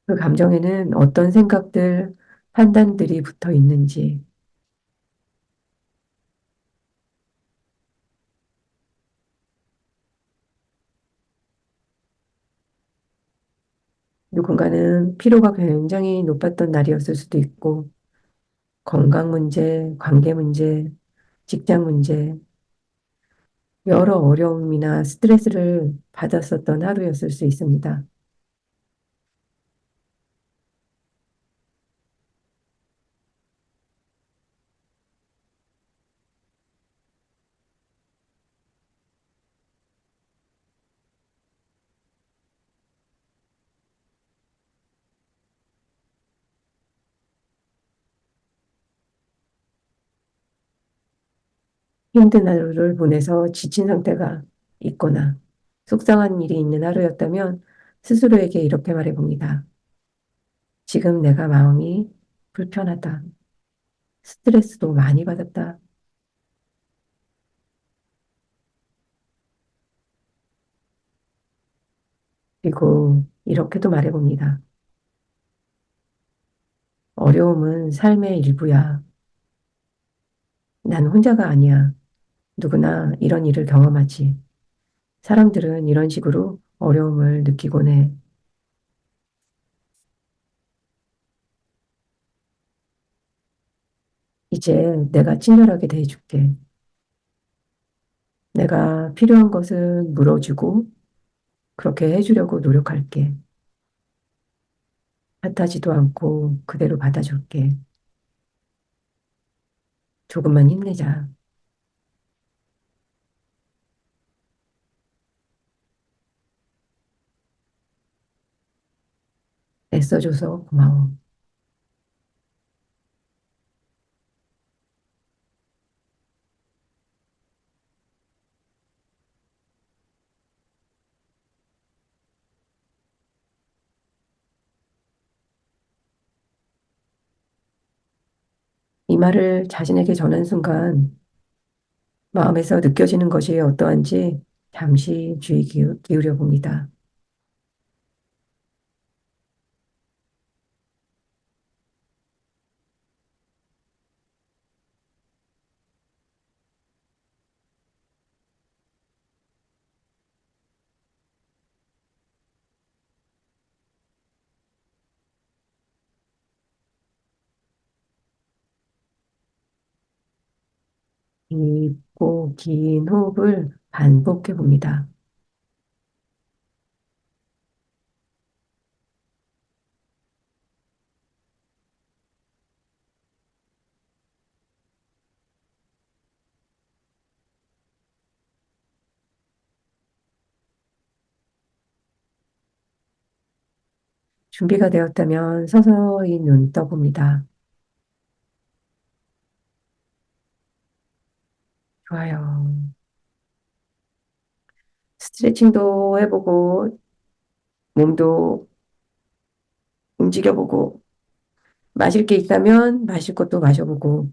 [SPEAKER 1] 그 감정에는 어떤 생각들, 판단들이 붙어 있는지 누군가는 피로가 굉장히 높았던 날이었을 수도 있고 건강 문제, 관계 문제, 직장 문제, 여러 어려움이나 스트레스를 받았었던 하루였을 수 있습니다. 힘든 하루를 보내서 지친 상태가 있거나 속상한 일이 있는 하루였다면 스스로에게 이렇게 말해봅니다. 지금 내가 마음이 불편하다. 스트레스도 많이 받았다. 그리고 이렇게도 말해봅니다. 어려움은 삶의 일부야. 난 혼자가 아니야. 누구나 이런 일을 경험하지. 사람들은 이런 식으로 어려움을 느끼곤 해. 이제 내가 친절하게 대해줄게. 내가 필요한 것은 물어주고 그렇게 해주려고 노력할게. 탓하지도 않고 그대로 받아줄게. 조금만 힘내자. 애써줘서 고마워. 이 말을 자신에게 전한 순간 마음에서 느껴지는 것이 어떠한지 잠시 주의 기울여 봅니다. 깊고 긴 호흡을 반복해 봅니다. 준비가 되었다면 서서히 눈 떠봅니다. 좋아요. 스트레칭도 해보고, 몸도 움직여보고, 마실 게 있다면 마실 것도 마셔보고,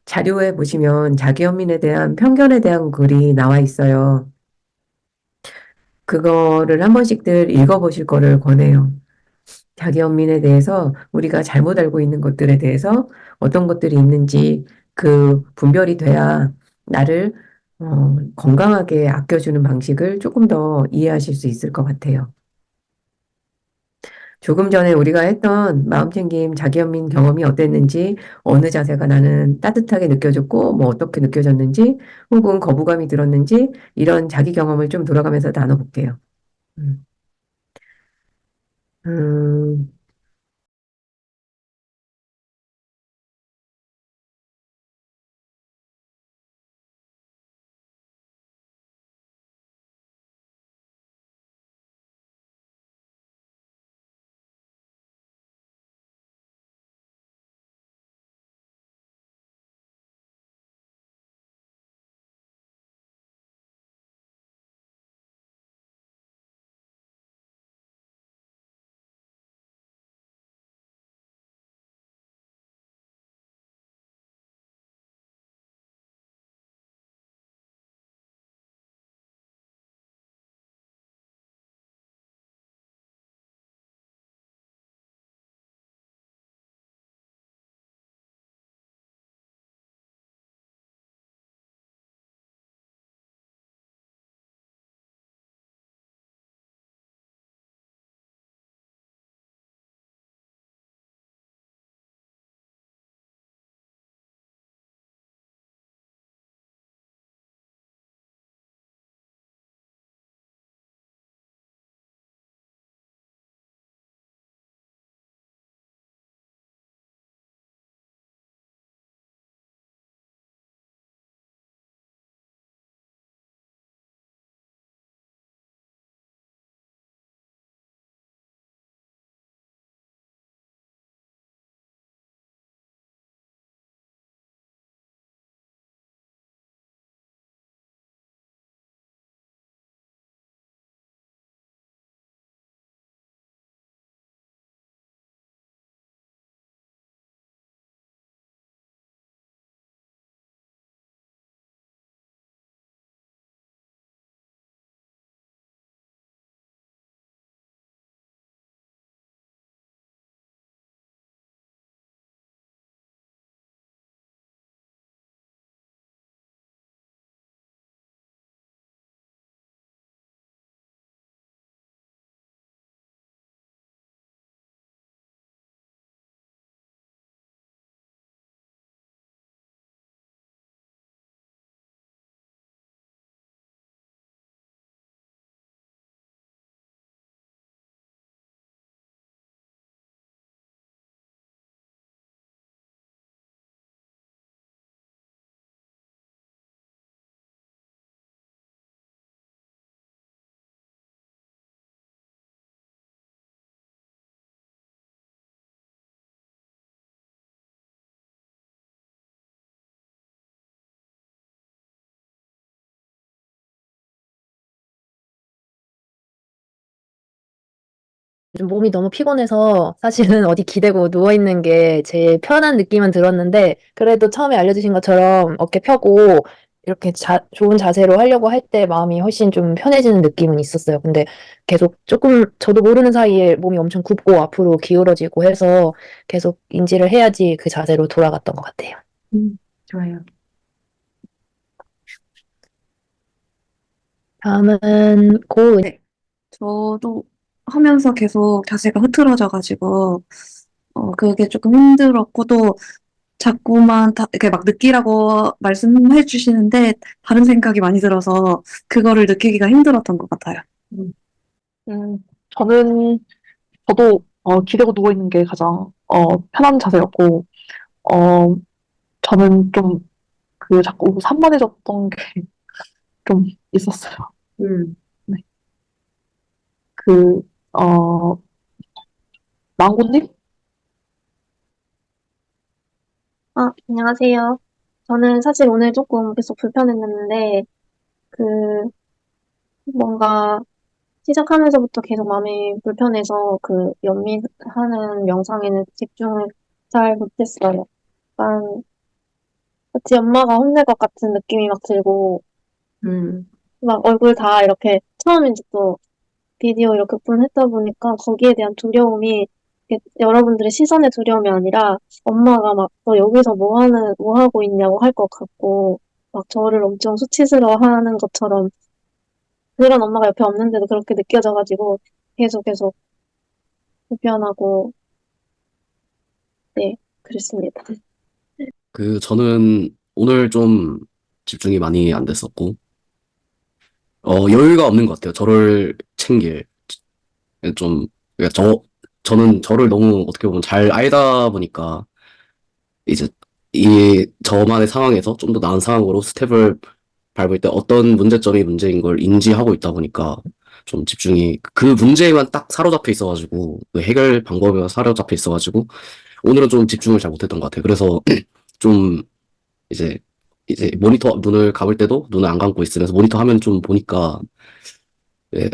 [SPEAKER 1] 자료에 보시면 자기연민에 대한 편견에 대한 글이 나와 있어요. 그거를 한 번씩들 읽어보실 거를 권해요. 자기연민에 대해서 우리가 잘못 알고 있는 것들에 대해서 어떤 것들이 있는지 그 분별이 돼야 나를 건강하게 아껴주는 방식을 조금 더 이해하실 수 있을 것 같아요. 조금 전에 우리가 했던 마음챙김 자기연민 경험이 어땠는지, 어느 자세가 나는 따뜻하게 느껴졌고, 뭐 어떻게 느껴졌는지, 혹은 거부감이 들었는지, 이런 자기 경험을 좀 돌아가면서 나눠볼게요. 음. 음,
[SPEAKER 2] 요즘 몸이 너무 피곤해서 사실은 어디 기대고 누워있는 게 제일 편한 느낌은 들었는데, 그래도 처음에 알려주신 것처럼 어깨 펴고 이렇게 좋은 자세로 하려고 할 때 마음이 훨씬 좀 편해지는 느낌은 있었어요. 근데 계속 조금 저도 모르는 사이에 몸이 엄청 굽고 앞으로 기울어지고 해서 계속 인지를 해야지 그 자세로 돌아갔던 것 같아요.
[SPEAKER 1] 좋아요.
[SPEAKER 2] 다음은 고은.
[SPEAKER 6] 네. 저도 하면서 계속 자세가 흐트러져가지고, 그게 조금 힘들었고, 또 자꾸만 이렇게 막 느끼라고 말씀해 주시는데, 다른 생각이 많이 들어서, 그거를 느끼기가 힘들었던 것 같아요.
[SPEAKER 3] 저는, 저도, 기대고 누워있는 게 가장, 편한 자세였고, 어, 저는 좀, 자꾸 산만해졌던 게 좀 있었어요.
[SPEAKER 1] 음,
[SPEAKER 3] 네. 그, 망고님?
[SPEAKER 8] 안녕하세요. 저는 사실 오늘 조금 계속 불편했는데, 그, 뭔가 시작하면서부터 계속 마음이 불편해서 그 연미하는 명상에는 집중을 잘 못했어요. 약간 마치 엄마가 혼낼 것 같은 느낌이 막 들고,
[SPEAKER 1] 음,
[SPEAKER 8] 막 얼굴 다 이렇게 처음인지 또 비디오 이렇게 오픈했다 보니까 거기에 대한 두려움이 이렇게 여러분들의 시선의 두려움이 아니라 엄마가 막 너 여기서 뭐 하고 있냐고 할 것 같고 막 저를 엄청 수치스러워하는 것처럼 그런 엄마가 옆에 없는데도 그렇게 느껴져가지고 계속 불편하고 네, 그랬습니다.
[SPEAKER 11] 오늘 좀 집중이 많이 안 됐었고, 여유가 없는 것 같아요. 저를 챙길. 좀, 그러니까 저는 저를 너무 어떻게 보면 잘 알다 보니까, 이제, 저만의 상황에서 좀 더 나은 상황으로 스텝을 밟을 때 어떤 문제점이 문제인 걸 인지하고 있다 보니까, 좀 집중이, 그 문제에만 딱 사로잡혀 있어가지고, 그 해결 방법에만 사로잡혀 있어가지고, 오늘은 좀 집중을 잘 못했던 것 같아요. 그래서, 좀, 이제 모니터 눈을 감을 때도 눈을 안 감고 있으면서 모니터 화면 좀 보니까 예,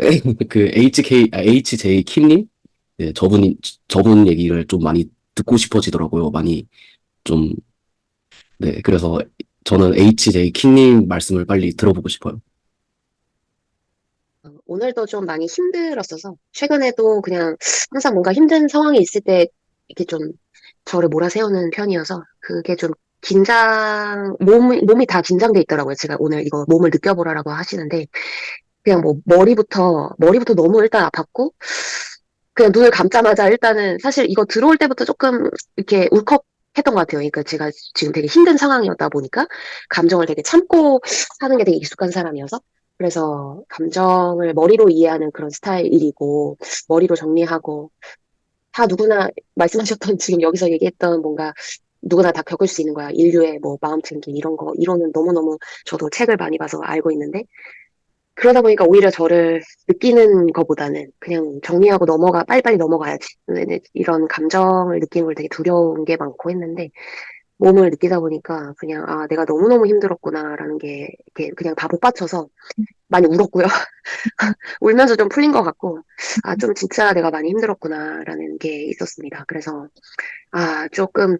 [SPEAKER 11] 그 HJ 킴님 저분 얘기를 좀 많이 듣고 싶어지더라고요. 많이 좀 네, 그래서 저는 HJ 킴님 말씀을 빨리 들어보고 싶어요.
[SPEAKER 10] 오늘도 좀 많이 힘들었어서, 최근에도 그냥 항상 뭔가 힘든 상황이 있을 때 이렇게 좀 저를 몰아세우는 편이어서, 그게 좀 몸이 다 긴장돼 있더라고요. 제가 오늘 이거 몸을 느껴보라라고 하시는데, 그냥 뭐 머리부터 너무 일단 아팠고, 그냥 눈을 감자마자 일단은 사실 이거 들어올 때부터 조금 이렇게 울컥했던 것 같아요. 그러니까 제가 지금 되게 힘든 상황이었다 보니까 감정을 되게 참고 사는 게 되게 익숙한 사람이어서 그래서 감정을 머리로 이해하는 그런 스타일이고 머리로 정리하고 다 누구나 말씀하셨던 지금 여기서 얘기했던 뭔가 누구나 다 겪을 수 있는 거야. 인류의 뭐 마음 챙김 이론은 너무너무 저도 책을 많이 봐서 알고 있는데 그러다 보니까 오히려 저를 느끼는 것보다는 그냥 정리하고 빨리빨리 넘어가야지. 근데 이런 감정을 느끼는 걸 되게 두려운 게 많고 했는데, 몸을 느끼다 보니까 그냥, 아, 내가 너무너무 힘들었구나라는 게, 이렇게 그냥 다 복받쳐서 많이 울었고요. 울면서 좀 풀린 것 같고, 아, 좀 진짜 내가 많이 힘들었구나라는 게 있었습니다. 그래서, 아, 조금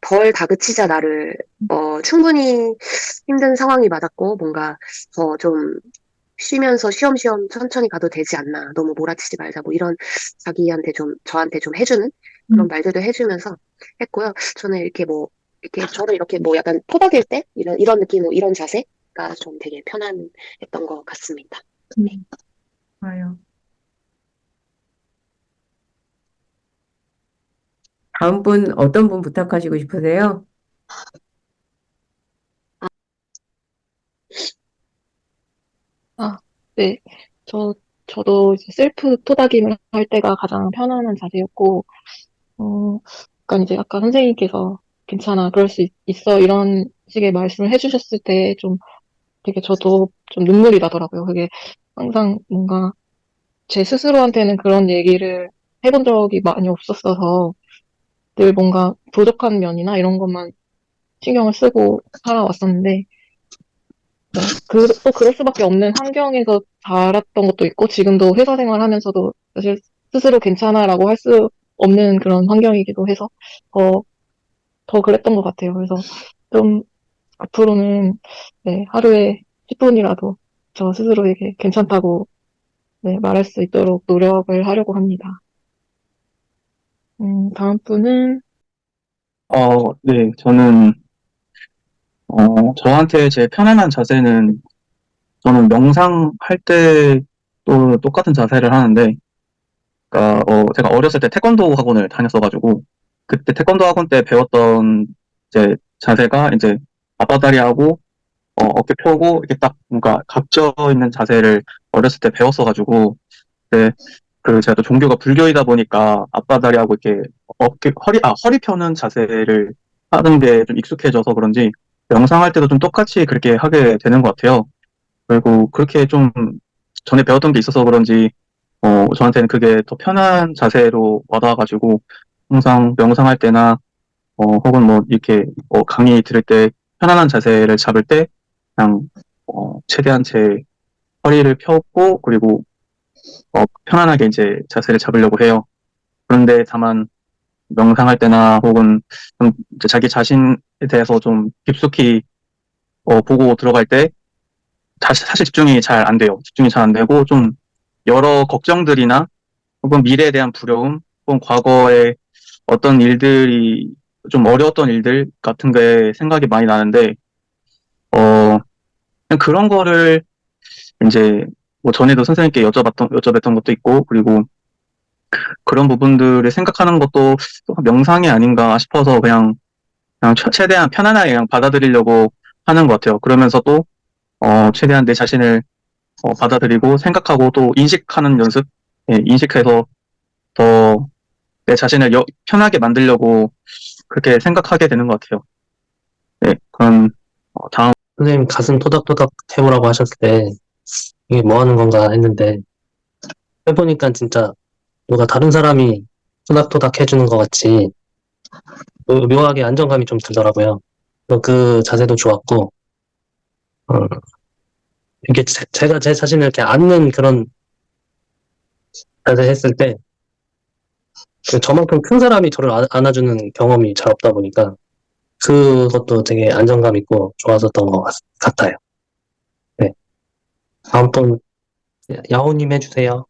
[SPEAKER 10] 덜 다그치자 나를, 충분히 힘든 상황이 맞았고, 뭔가 더좀 쉬면서 쉬엄쉬엄 천천히 가도 되지 않나. 너무 몰아치지 말자. 뭐 이런 저한테 좀 해주는 그런 말들도 해주면서 했고요. 저는 저를 이렇게 뭐 약간 토닥일 때? 이런 느낌, 이런 자세가 좀 되게 편안했던 것 같습니다. 네.
[SPEAKER 1] 좋아요. 다음 분, 어떤 분 부탁하시고 싶으세요?
[SPEAKER 7] 아, 네. 저, 저도 이제 셀프 토닥임을 할 때가 가장 편안한 자세였고, 약간 이제 아까 선생님께서 괜찮아, 그럴 수 있어, 이런 식의 말씀을 해주셨을 때 좀 되게 저도 좀 눈물이 나더라고요. 그게 항상 뭔가 제 스스로한테는 그런 얘기를 해본 적이 많이 없었어서 늘 뭔가 부족한 면이나 이런 것만 신경을 쓰고 살아왔었는데, 또 그럴 수밖에 없는 환경에서 자랐던 것도 있고, 지금도 회사 생활 하면서도 사실 스스로 괜찮아라고 할 수 없는 그런 환경이기도 해서 더 그랬던 것 같아요. 그래서 좀 앞으로는 네, 하루에 10분이라도 저 스스로에게 괜찮다고 네, 말할 수 있도록 노력을 하려고 합니다. 다음 분은
[SPEAKER 9] 네, 저는, 저한테 제일 편안한 자세는 저는 명상할 때 또 똑같은 자세를 하는데, 그러니까, 제가 어렸을 때 태권도 학원을 다녔어가지고, 그때 태권도 학원 때 배웠던 이제 자세가 이제 앞바다리하고, 어깨 펴고, 이렇게 딱 뭔가 각져 있는 자세를 어렸을 때 배웠어가지고, 네, 제가 또 종교가 불교이다 보니까 앞바다리하고 이렇게 허리 펴는 자세를 하는 게 좀 익숙해져서 그런지 명상할 때도 좀 똑같이 그렇게 하게 되는 것 같아요. 그리고 그렇게 좀 전에 배웠던 게 있어서 그런지, 저한테는 그게 더 편한 자세로 와닿아가지고 항상 명상할 때나, 혹은 뭐 이렇게 강의 들을 때 편안한 자세를 잡을 때 그냥, 최대한 제 허리를 펴고 그리고 편안하게 이제 자세를 잡으려고 해요. 그런데 다만 명상할 때나 혹은 좀 이제 자기 자신에 대해서 좀 깊숙이 보고 들어갈 때 사실 집중이 잘 안 돼요. 집중이 잘 안 되고 좀 여러 걱정들이나 혹은 미래에 대한 두려움 혹은 과거에 어떤 일들이 좀 어려웠던 일들 같은 게 생각이 많이 나는데 어 그냥 그런 거를 이제 뭐 전에도 선생님께 여쭤뵀던 것도 있고 그리고 그런 부분들을 생각하는 것도 또 명상이 아닌가 싶어서 그냥 최대한 편안하게 그냥 받아들이려고 하는 것 같아요. 그러면서 또, 최대한 내 자신을 받아들이고 생각하고 또 인식하는 연습, 예, 인식해서 더 내 자신을 편하게 만들려고 그렇게 생각하게 되는 것 같아요. 네, 그럼, 다음,
[SPEAKER 5] 선생님 가슴 토닥토닥 해보라고 하셨을 때 이게 뭐 하는 건가 했는데 해보니까 진짜 누가 다른 사람이 토닥토닥 해주는 것 같이 묘하게 안정감이 좀 들더라고요. 그 자세도 좋았고, 어, 이게 제가 제 자신을 이렇게 안는 그런 자세 했을 때 저만큼 큰 사람이 저를 안아주는 경험이 잘 없다 보니까 그것도 되게 안정감 있고 좋았었던 것 같아요. 네. 다음 분 야호님 해주세요.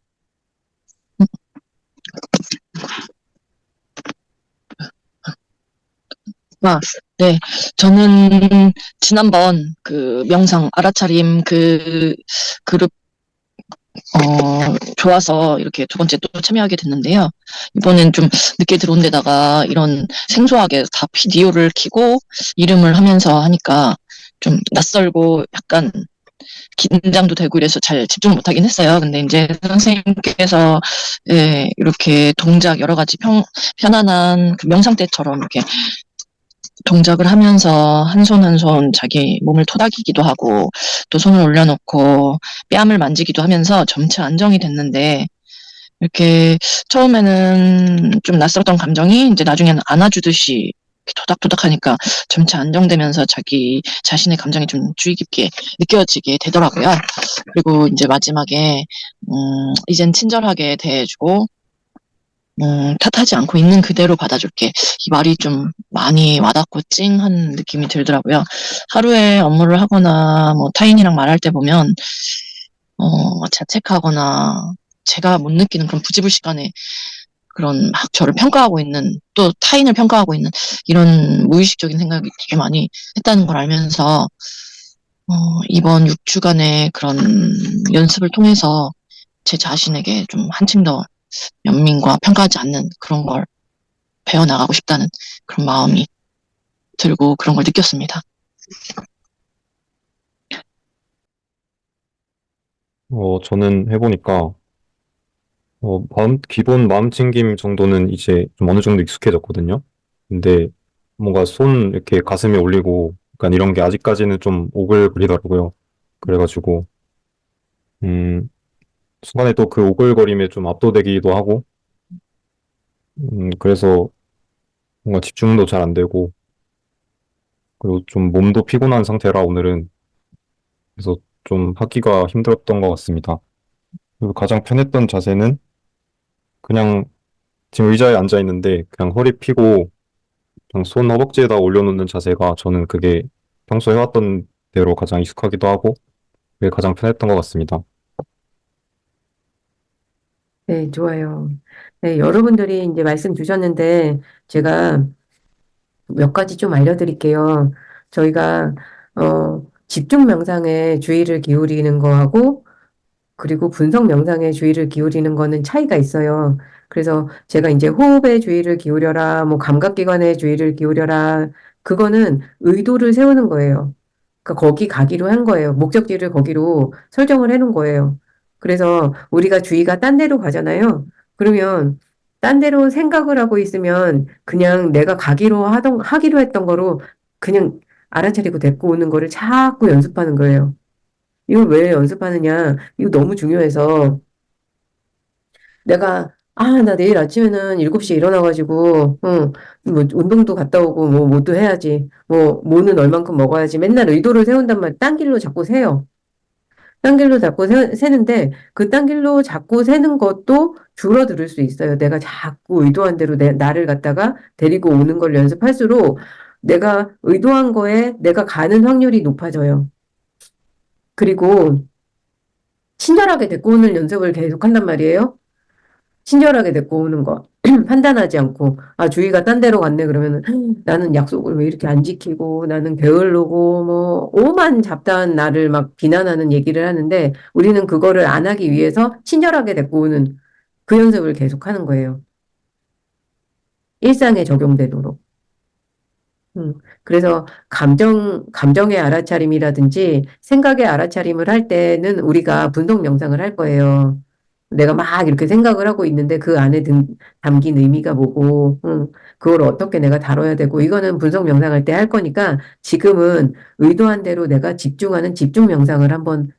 [SPEAKER 12] 네. 저는 지난번 그 명상 알아차림 그 그룹 좋아서 이렇게 두 번째 또 참여하게 됐는데요. 이번엔 좀 늦게 들어온 데다가 이런 생소하게 다 비디오를 켜고 이름을 하면서 하니까 좀 낯설고 약간 긴장도 되고 이래서 잘 집중 못 하긴 했어요. 근데 이제 선생님께서 예, 이렇게 동작 여러 가지 편안한 그 명상 때처럼 이렇게 동작을 하면서 한 손 한 손 자기 몸을 토닥이기도 하고 또 손을 올려놓고 뺨을 만지기도 하면서 점차 안정이 됐는데 이렇게 처음에는 좀 낯설었던 감정이 이제 나중에는 안아주듯이 이렇게 토닥토닥 하니까 점차 안정되면서 자기 자신의 감정이 좀 주의 깊게 느껴지게 되더라고요. 그리고 이제 마지막에 이젠 친절하게 대해주고 탓하지 않고 있는 그대로 받아줄게. 이 말이 좀 많이 와닿고 찡한 느낌이 들더라고요. 하루에 업무를 하거나 뭐 타인이랑 말할 때 보면 자책하거나 제가 못 느끼는 그런 부지불식간에 그런 막 저를 평가하고 있는 또 타인을 평가하고 있는 이런 무의식적인 생각이 되게 많이 했다는 걸 알면서 이번 6주간의 그런 연습을 통해서 제 자신에게 좀 한층 더 연민과 평가하지 않는 그런 걸 배워나가고 싶다는 그런 마음이 들고 그런 걸 느꼈습니다.
[SPEAKER 4] 저는 해보니까, 기본 마음 챙김 정도는 이제 좀 어느 정도 익숙해졌거든요. 근데 뭔가 손 이렇게 가슴에 올리고, 약간 이런 게 아직까지는 좀 오글거리더라고요. 그래가지고, 음, 순간에 또 그 오글거림에 좀 압도되기도 하고, 그래서 뭔가 집중도 잘 안 되고, 그리고 좀 몸도 피곤한 상태라 오늘은, 그래서 좀 하기가 힘들었던 것 같습니다. 그리고 가장 편했던 자세는 그냥 지금 의자에 앉아 있는데 그냥 허리 펴고 그냥 손 허벅지에다 올려놓는 자세가 저는 그게 평소 해왔던 대로 가장 익숙하기도 하고 그게 가장 편했던 것 같습니다.
[SPEAKER 1] 네, 좋아요. 네, 여러분들이 이제 말씀 주셨는데 제가 몇 가지 좀 알려드릴게요. 저희가 집중 명상에 주의를 기울이는 거하고 그리고 분석 명상에 주의를 기울이는 거는 차이가 있어요. 그래서 제가 이제 호흡에 주의를 기울여라, 뭐 감각기관에 주의를 기울여라, 그거는 의도를 세우는 거예요. 그러니까 거기 가기로 한 거예요. 목적지를 거기로 설정을 해놓은 거예요. 그래서 우리가 주의가 딴 데로 가잖아요. 그러면 딴 데로 생각을 하고 있으면 그냥 내가 하기로 했던 거로 그냥 알아차리고 데리고 오는 거를 자꾸 연습하는 거예요. 이걸 왜 연습하느냐? 이거 너무 중요해서 내가 나 내일 아침에는 7시에 일어나가지고 뭐 운동도 갔다 오고 뭐 뭐도 해야지. 뭐는 얼만큼 먹어야지. 맨날 의도를 세운단 말이야. 딴 길로 자꾸 세요. 딴 길로 자꾸 세는데 그 딴 길로 자꾸 세는 것도 줄어들 수 있어요. 내가 자꾸 의도한 대로 나를 갖다가 데리고 오는 걸 연습할수록 내가 의도한 거에 내가 가는 확률이 높아져요. 그리고 친절하게 데리고 오는 연습을 계속 한단 말이에요. 친절하게 데리고 오는 거. 판단하지 않고, 주의가 딴 데로 갔네. 그러면은, 나는 약속을 왜 이렇게 안 지키고, 나는 게을르고, 뭐, 오만 잡다한 나를 막 비난하는 얘기를 하는데, 우리는 그거를 안 하기 위해서 친절하게 데리고 오는 그 연습을 계속 하는 거예요. 일상에 적용되도록. 그래서 감정의 알아차림이라든지 생각의 알아차림을 할 때는 우리가 분석 명상을 할 거예요. 내가 막 이렇게 생각을 하고 있는데 그 안에 담긴 의미가 뭐고, 그걸 어떻게 내가 다뤄야 되고, 이거는 분석 명상할 때 할 거니까 지금은 의도한 대로 내가 집중하는 집중 명상을 한번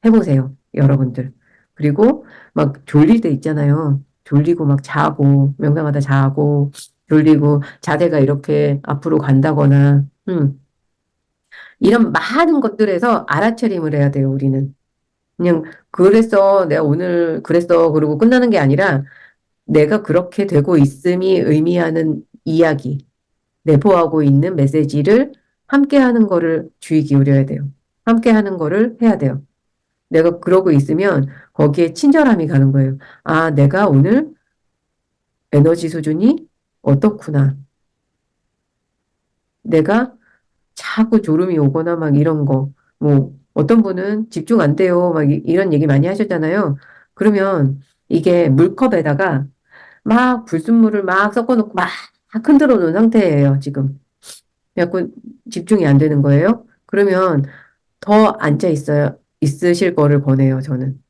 [SPEAKER 1] 해보세요, 여러분들. 그리고 막 졸릴 때 있잖아요. 졸리고 막 자고, 명상하다 자고, 졸리고 자세가 이렇게 앞으로 간다거나, 이런 많은 것들에서 알아차림을 해야 돼요, 우리는. 그냥, 그랬어, 내가 오늘 그랬어, 그러고 끝나는 게 아니라, 내가 그렇게 되고 있음이 의미하는 이야기, 내포하고 있는 메시지를 함께 하는 거를 주의 기울여야 돼요. 함께 하는 거를 해야 돼요. 내가 그러고 있으면 거기에 친절함이 가는 거예요. 내가 오늘 에너지 수준이 어떻구나. 내가 자꾸 졸음이 오거나 막 이런 거. 뭐, 어떤 분은 집중 안 돼요. 막 이런 얘기 많이 하셨잖아요. 그러면 이게 물컵에다가 막 불순물을 막 섞어놓고 막 흔들어 놓은 상태예요, 지금. 그래갖고 집중이 안 되는 거예요. 그러면 더 있으실 거를 권해요, 저는.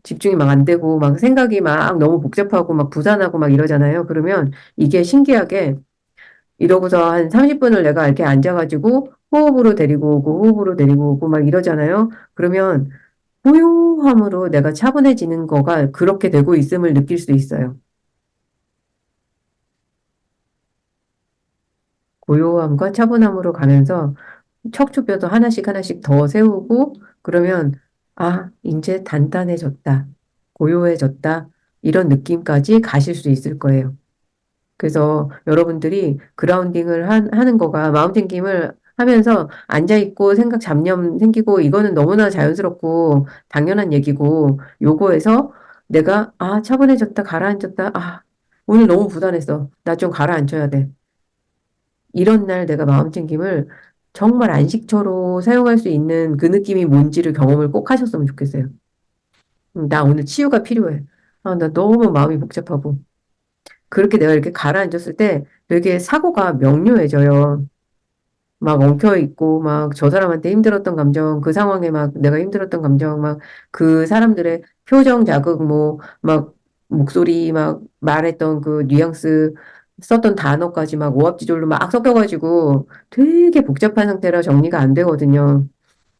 [SPEAKER 1] 집중이 막 안 되고, 막 생각이 막 너무 복잡하고, 막 부산하고 막 이러잖아요. 그러면 이게 신기하게 이러고서 한 30분을 내가 이렇게 앉아가지고 호흡으로 데리고 오고 막 이러잖아요. 그러면 고요함으로 내가 차분해지는 거가 그렇게 되고 있음을 느낄 수 있어요. 고요함과 차분함으로 가면서 척추뼈도 하나씩 하나씩 더 세우고 그러면 이제 단단해졌다. 고요해졌다. 이런 느낌까지 가실 수 있을 거예요. 그래서 여러분들이 그라운딩을 하는 거가 마운틴김을 하면서 앉아있고 생각 잡념 생기고 이거는 너무나 자연스럽고 당연한 얘기고 요거에서 내가 차분해졌다 가라앉았다 오늘 너무 부단했어 나 좀 가라앉혀야 돼 이런 날 내가 마운틴김을 정말 안식처로 사용할 수 있는 그 느낌이 뭔지를 경험을 꼭 하셨으면 좋겠어요. 나 오늘 치유가 필요해. 나 너무 마음이 복잡하고 그렇게 내가 이렇게 가라앉았을 때 되게 사고가 명료해져요. 막 엉켜있고, 막 저 사람한테 힘들었던 감정, 그 상황에 막 내가 힘들었던 감정, 막 그 사람들의 표정 자극, 막 목소리, 막 말했던 그 뉘앙스, 썼던 단어까지 막 오합지졸로 막 섞여가지고 되게 복잡한 상태라 정리가 안 되거든요.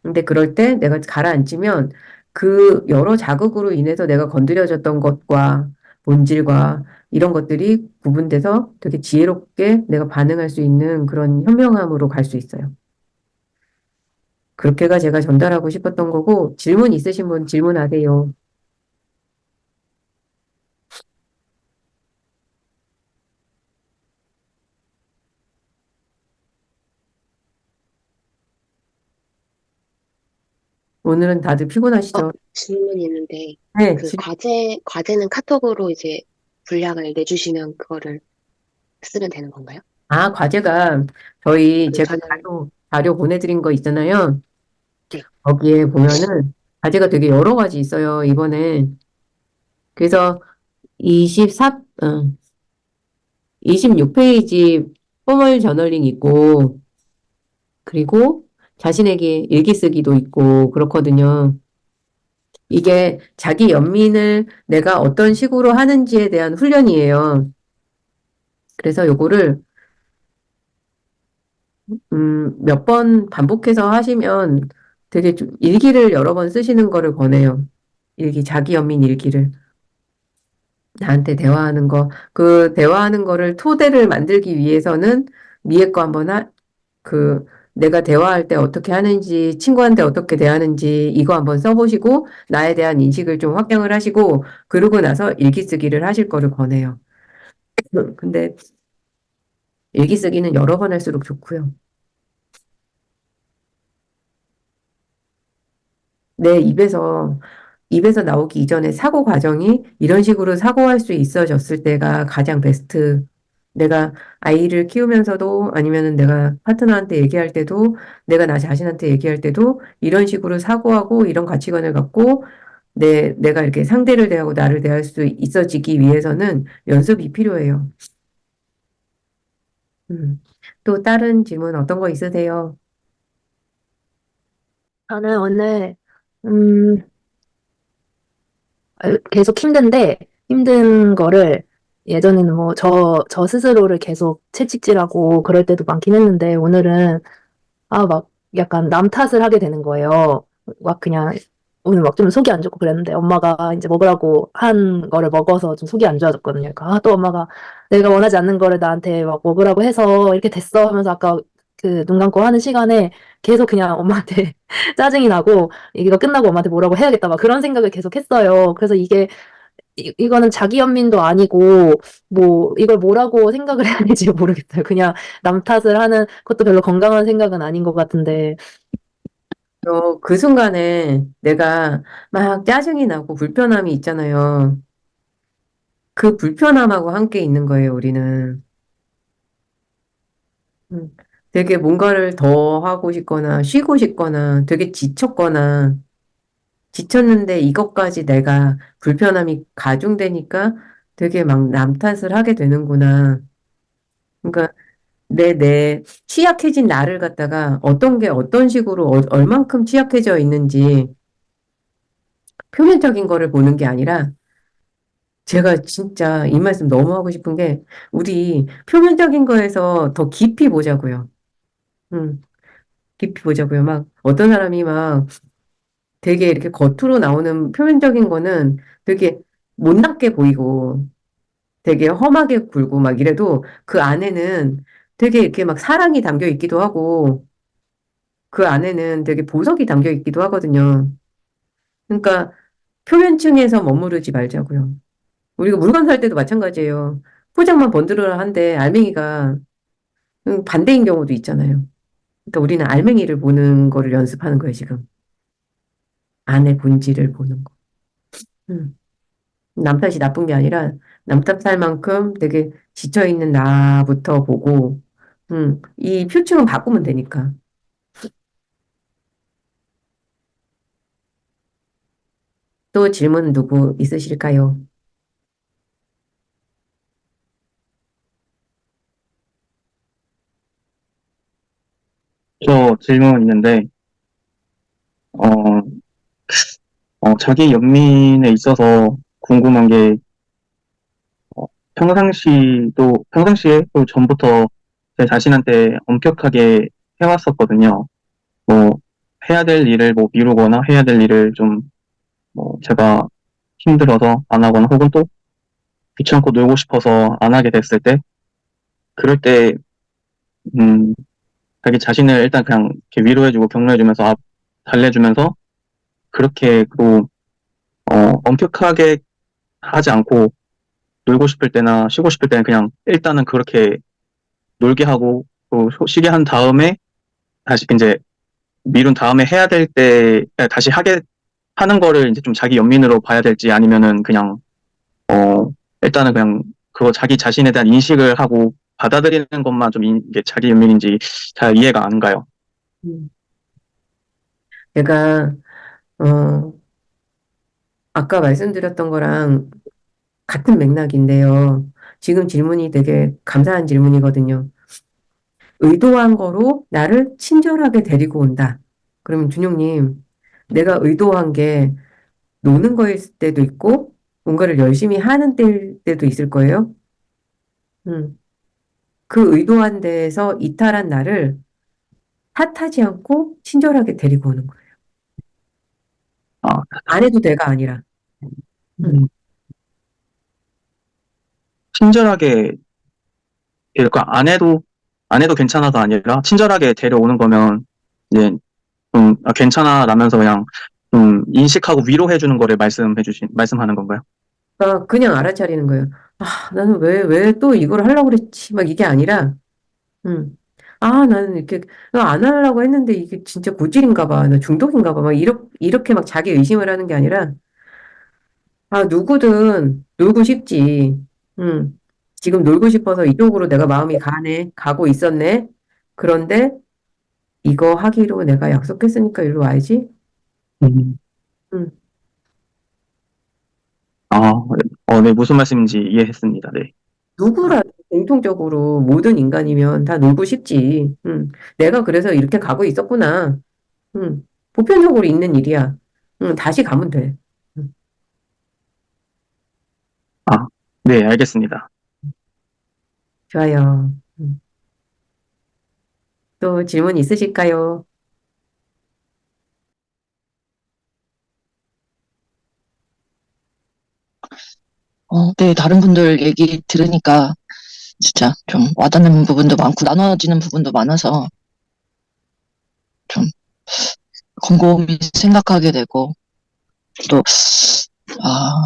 [SPEAKER 1] 근데 그럴 때 내가 가라앉으면 그 여러 자극으로 인해서 내가 건드려졌던 것과 본질과 이런 것들이 구분돼서 되게 지혜롭게 내가 반응할 수 있는 그런 현명함으로 갈 수 있어요. 그렇게가 제가 전달하고 싶었던 거고 질문 있으신 분 질문하세요. 오늘은 다들 피곤하시죠?
[SPEAKER 10] 질문이 있는데,
[SPEAKER 1] 네,
[SPEAKER 10] 그 과제는 카톡으로 이제 분량을 내주시면 그거를 쓰면 되는 건가요?
[SPEAKER 1] 과제가
[SPEAKER 10] 그
[SPEAKER 1] 제가
[SPEAKER 10] 저는,
[SPEAKER 1] 자료 보내드린 거 있잖아요.
[SPEAKER 10] 네.
[SPEAKER 1] 거기에 보면은 과제가 되게 여러 가지 있어요, 이번에. 그래서 26페이지 포멀 저널링 있고, 그리고 자신에게 일기 쓰기도 있고, 그렇거든요. 이게 자기 연민을 내가 어떤 식으로 하는지에 대한 훈련이에요. 그래서 요거를 몇 번 반복해서 하시면 되게 좀 일기를 여러 번 쓰시는 거를 권해요. 자기 연민 일기를. 나한테 대화하는 거. 그 대화하는 거를 토대를 만들기 위해서는 위에 거 한번 그 내가 대화할 때 어떻게 하는지, 친구한테 어떻게 대하는지 이거 한번 써보시고 나에 대한 인식을 좀 확장을 하시고 그러고 나서 일기 쓰기를 하실 거를 권해요. 근데 일기 쓰기는 여러 번 할수록 좋고요. 내 입에서 나오기 이전에 사고 과정이 이런 식으로 사고할 수 있어졌을 때가 가장 베스트. 내가 아이를 키우면서도 아니면은 내가 파트너한테 얘기할 때도 내가 나 자신한테 얘기할 때도 이런 식으로 사고하고 이런 가치관을 갖고 내가 이렇게 상대를 대하고 나를 대할 수 있어지기 위해서는 연습이 필요해요. 또 다른 질문 어떤 거 있으세요?
[SPEAKER 2] 저는 오늘, 음, 계속 힘든 거를 예전에는 뭐 저 스스로를 계속 채찍질하고 그럴 때도 많긴 했는데 오늘은 막 약간 남 탓을 하게 되는 거예요. 막 그냥 오늘 막 좀 속이 안 좋고 그랬는데 엄마가 이제 먹으라고 한 거를 먹어서 좀 속이 안 좋아졌거든요. 그러니까 또 엄마가 내가 원하지 않는 거를 나한테 막 먹으라고 해서 이렇게 됐어 하면서 아까 그 눈 감고 하는 시간에 계속 그냥 엄마한테 짜증이 나고 이거 끝나고 엄마한테 뭐라고 해야겠다 막 그런 생각을 계속 했어요. 그래서 이거는 자기 연민도 아니고 뭐 이걸 뭐라고 생각을 해야 될지 모르겠어요. 그냥 남 탓을 하는 것도 별로 건강한 생각은 아닌 것 같은데
[SPEAKER 1] 그 순간에 내가 막 짜증이 나고 불편함이 있잖아요. 그 불편함하고 함께 있는 거예요, 우리는. 음, 되게 뭔가를 더 하고 싶거나 쉬고 싶거나 되게 지쳤는데 이것까지 내가 불편함이 가중되니까 되게 막 남 탓을 하게 되는구나. 그러니까 내 취약해진 나를 갖다가 어떤 게 어떤 식으로 얼만큼 취약해져 있는지 표면적인 거를 보는 게 아니라 제가 진짜 이 말씀 너무 하고 싶은 게 우리 표면적인 거에서 더 깊이 보자고요. 음, 깊이 보자고요. 막 어떤 사람이 막 되게 이렇게 겉으로 나오는 표면적인 거는 되게 못났게 보이고 되게 험하게 굴고 막 이래도 그 안에는 되게 이렇게 막 사랑이 담겨 있기도 하고 그 안에는 되게 보석이 담겨 있기도 하거든요. 그러니까 표면층에서 머무르지 말자고요. 우리가 물건 살 때도 마찬가지예요. 포장만 번들어라 한데 알맹이가 반대인 경우도 있잖아요. 그러니까 우리는 알맹이를 보는 거를 연습하는 거예요, 지금. 안의 본질을 보는 거. 음. 남 탓이 나쁜 게 아니라 남 탓할 만큼 되게 지쳐있는 나부터 보고, 이 표층은 바꾸면 되니까. 또 질문 누구 있으실까요?
[SPEAKER 9] 저 질문 있는데, 어, 자기 연민에 있어서 궁금한 게, 어, 평상시에 또 전부터 제 자신한테 엄격하게 해왔었거든요. 뭐, 해야 될 일을 뭐 미루거나 해야 될 일을 좀, 제가 힘들어서 안 하거나 혹은 또 귀찮고 놀고 싶어서 안 하게 됐을 때, 그럴 때, 음, 자기 자신을 일단 그냥 이렇게 위로해주고 격려해주면서, 달래주면서, 그렇게 또, 엄격하게 하지 않고, 놀고 싶을 때나 쉬고 싶을 때는 그냥 일단은 그렇게 놀게 하고, 또 쉬게 한 다음에 다시 이제 미룬 다음에 해야 될 때 다시 하는 거를 이제 좀 자기 연민으로 봐야 될지 아니면은 그냥 일단은 그냥 그거 자기 자신에 대한 인식을 하고 받아들이는 것만 좀 이게 자기 연민인지 잘 이해가 안 가요.
[SPEAKER 1] 음. 제가, 어, 아까 말씀드렸던 거랑 같은 맥락인데요. 지금 질문이 되게 감사한 질문이거든요. 의도한 거로 나를 친절하게 데리고 온다. 그러면 준용님, 내가 의도한 게 노는 거일 때도 있고, 뭔가를 열심히 하는 때도 있을 거예요. 음. 그 의도한 데에서 이탈한 나를 탓하지 않고 친절하게 데리고 오는 거예요.
[SPEAKER 9] 아,
[SPEAKER 1] 안 해도 돼가 아니라.
[SPEAKER 9] 음, 친절하게 그러니까 안 해도 괜찮아가 아니라 친절하게 데려오는 거면 이제 좀 괜찮아라면서 그냥 좀 인식하고 위로해 주는 거를 말씀하는 건가요?
[SPEAKER 1] 그러니까 그냥 알아차리는 거예요. 아, 나는 왜 또 이걸 하려고 그랬지? 막 이게 아니라, 음. 아, 나는 이렇게, 안 하려고 했는데 이게 진짜 고질인가 봐. 나 중독인가 봐. 막 이렇게 막 자기 의심을 하는 게 아니라, 아, 누구든 놀고 싶지. 지금 놀고 싶어서 이쪽으로 내가 마음이 가고 있었네. 그런데 이거 하기로 내가 약속했으니까 일로 와야지.
[SPEAKER 9] 음.
[SPEAKER 1] 음.
[SPEAKER 9] 네, 무슨 말씀인지 이해했습니다. 네.
[SPEAKER 1] 누구라도 공통적으로 모든 인간이면 다 놀고 싶지. 내가 그래서 이렇게 가고 있었구나. 보편적으로 있는 일이야. 다시 가면 돼. 음,
[SPEAKER 9] 아, 네, 알겠습니다.
[SPEAKER 1] 좋아요. 또 질문 있으실까요?
[SPEAKER 12] 네, 다른 분들 얘기 들으니까 진짜 좀 와닿는 부분도 많고 나눠지는 부분도 많아서 좀 곰곰이 생각하게 되고 또,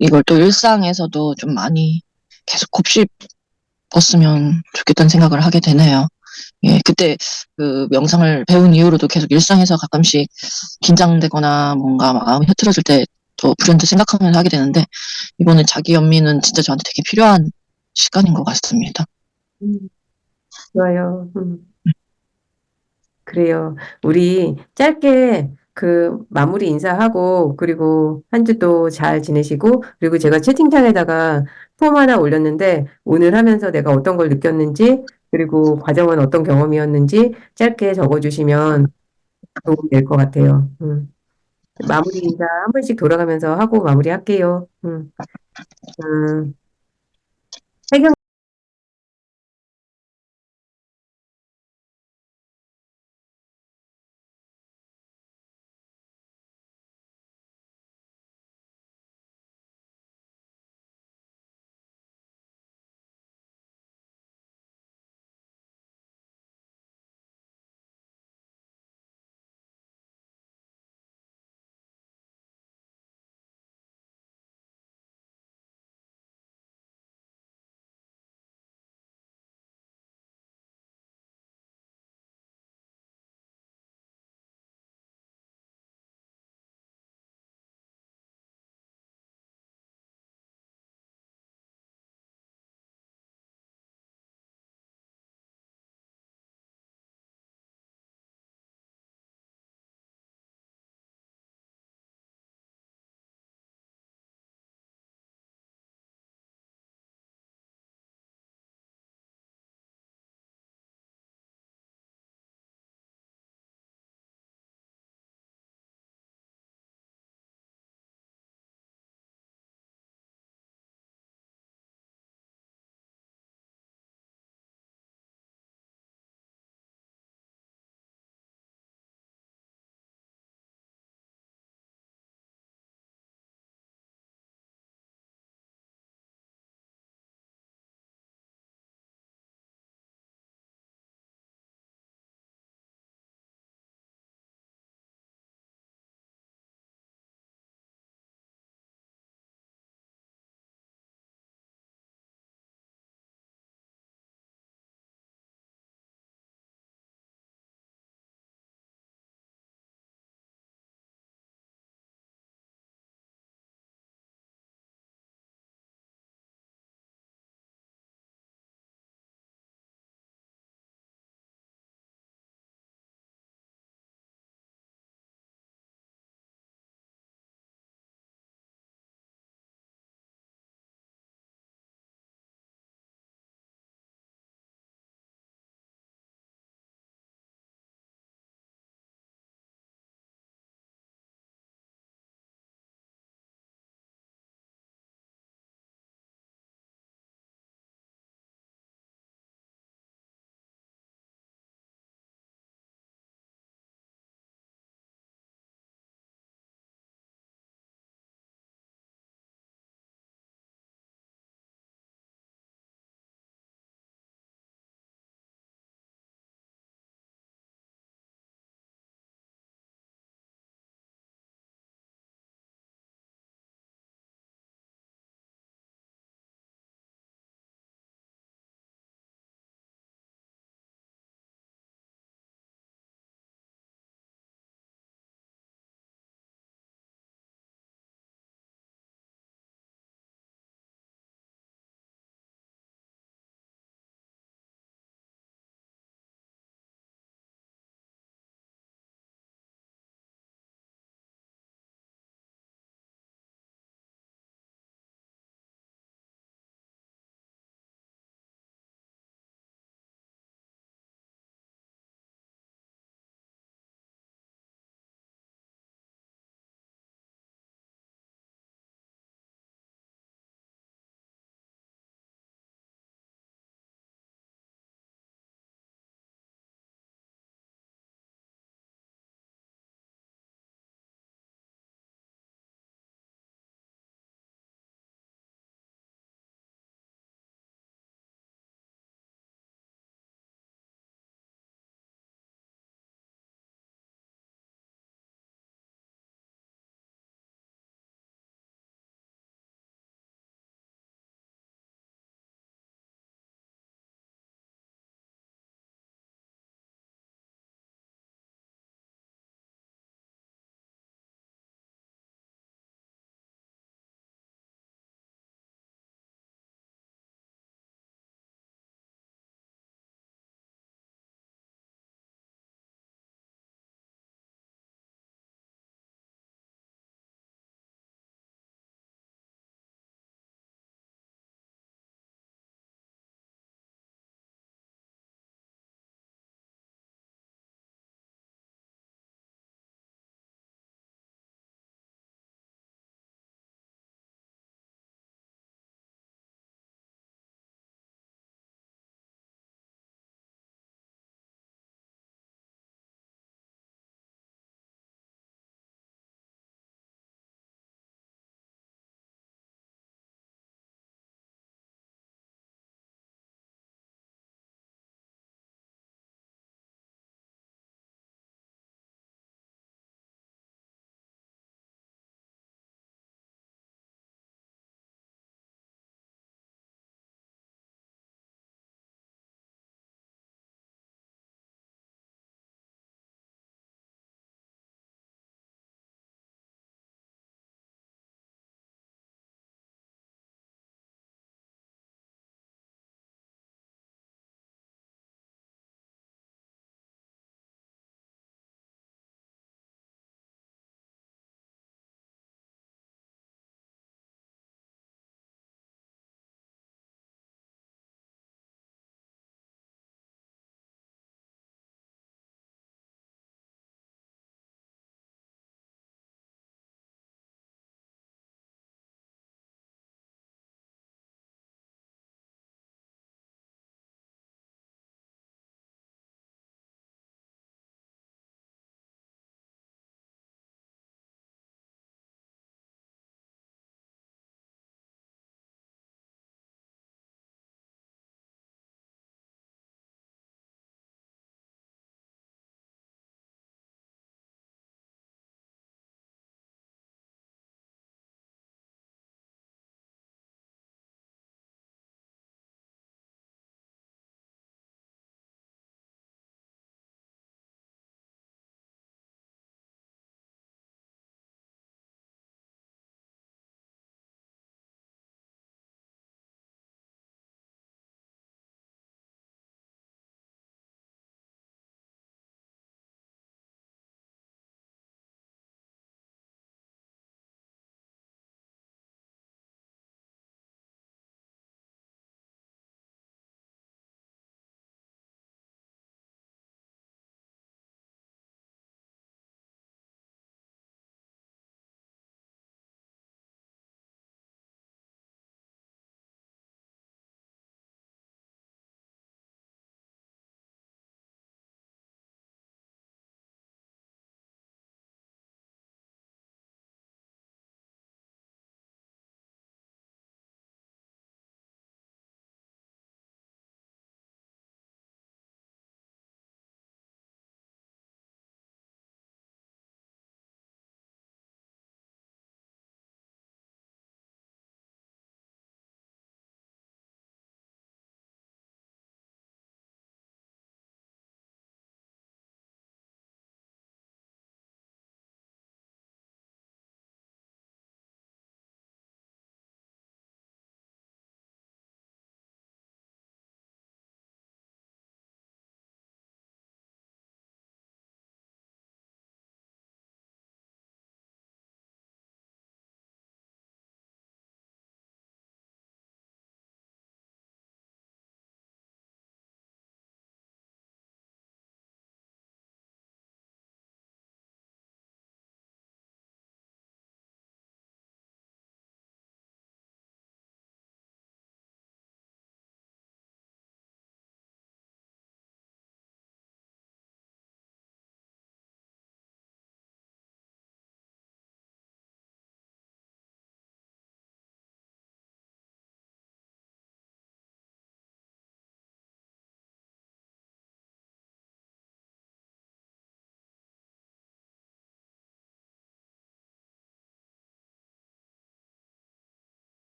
[SPEAKER 12] 이걸 또 일상에서도 좀 많이 계속 곱씹었으면 좋겠다는 생각을 하게 되네요. 예, 그때 그 명상을 배운 이후로도 계속 일상에서 가끔씩 긴장되거나 뭔가 마음이 흐트러질 때 또 불현듯 생각하면서 하게 되는데 이번에 자기 연민은 진짜 저한테 되게 필요한 시간인 것 같습니다.
[SPEAKER 1] 음, 좋아요. 그래요. 우리 짧게 그 마무리 인사하고, 그리고 한 주도 잘 지내시고, 그리고 제가 채팅창에다가 폼 하나 올렸는데, 오늘 하면서 내가 어떤 걸 느꼈는지, 그리고 과정은 어떤 경험이었는지 짧게 적어주시면 도움이 될 것 같아요. 마무리 인사 한 번씩 돌아가면서 하고 마무리할게요. 혜경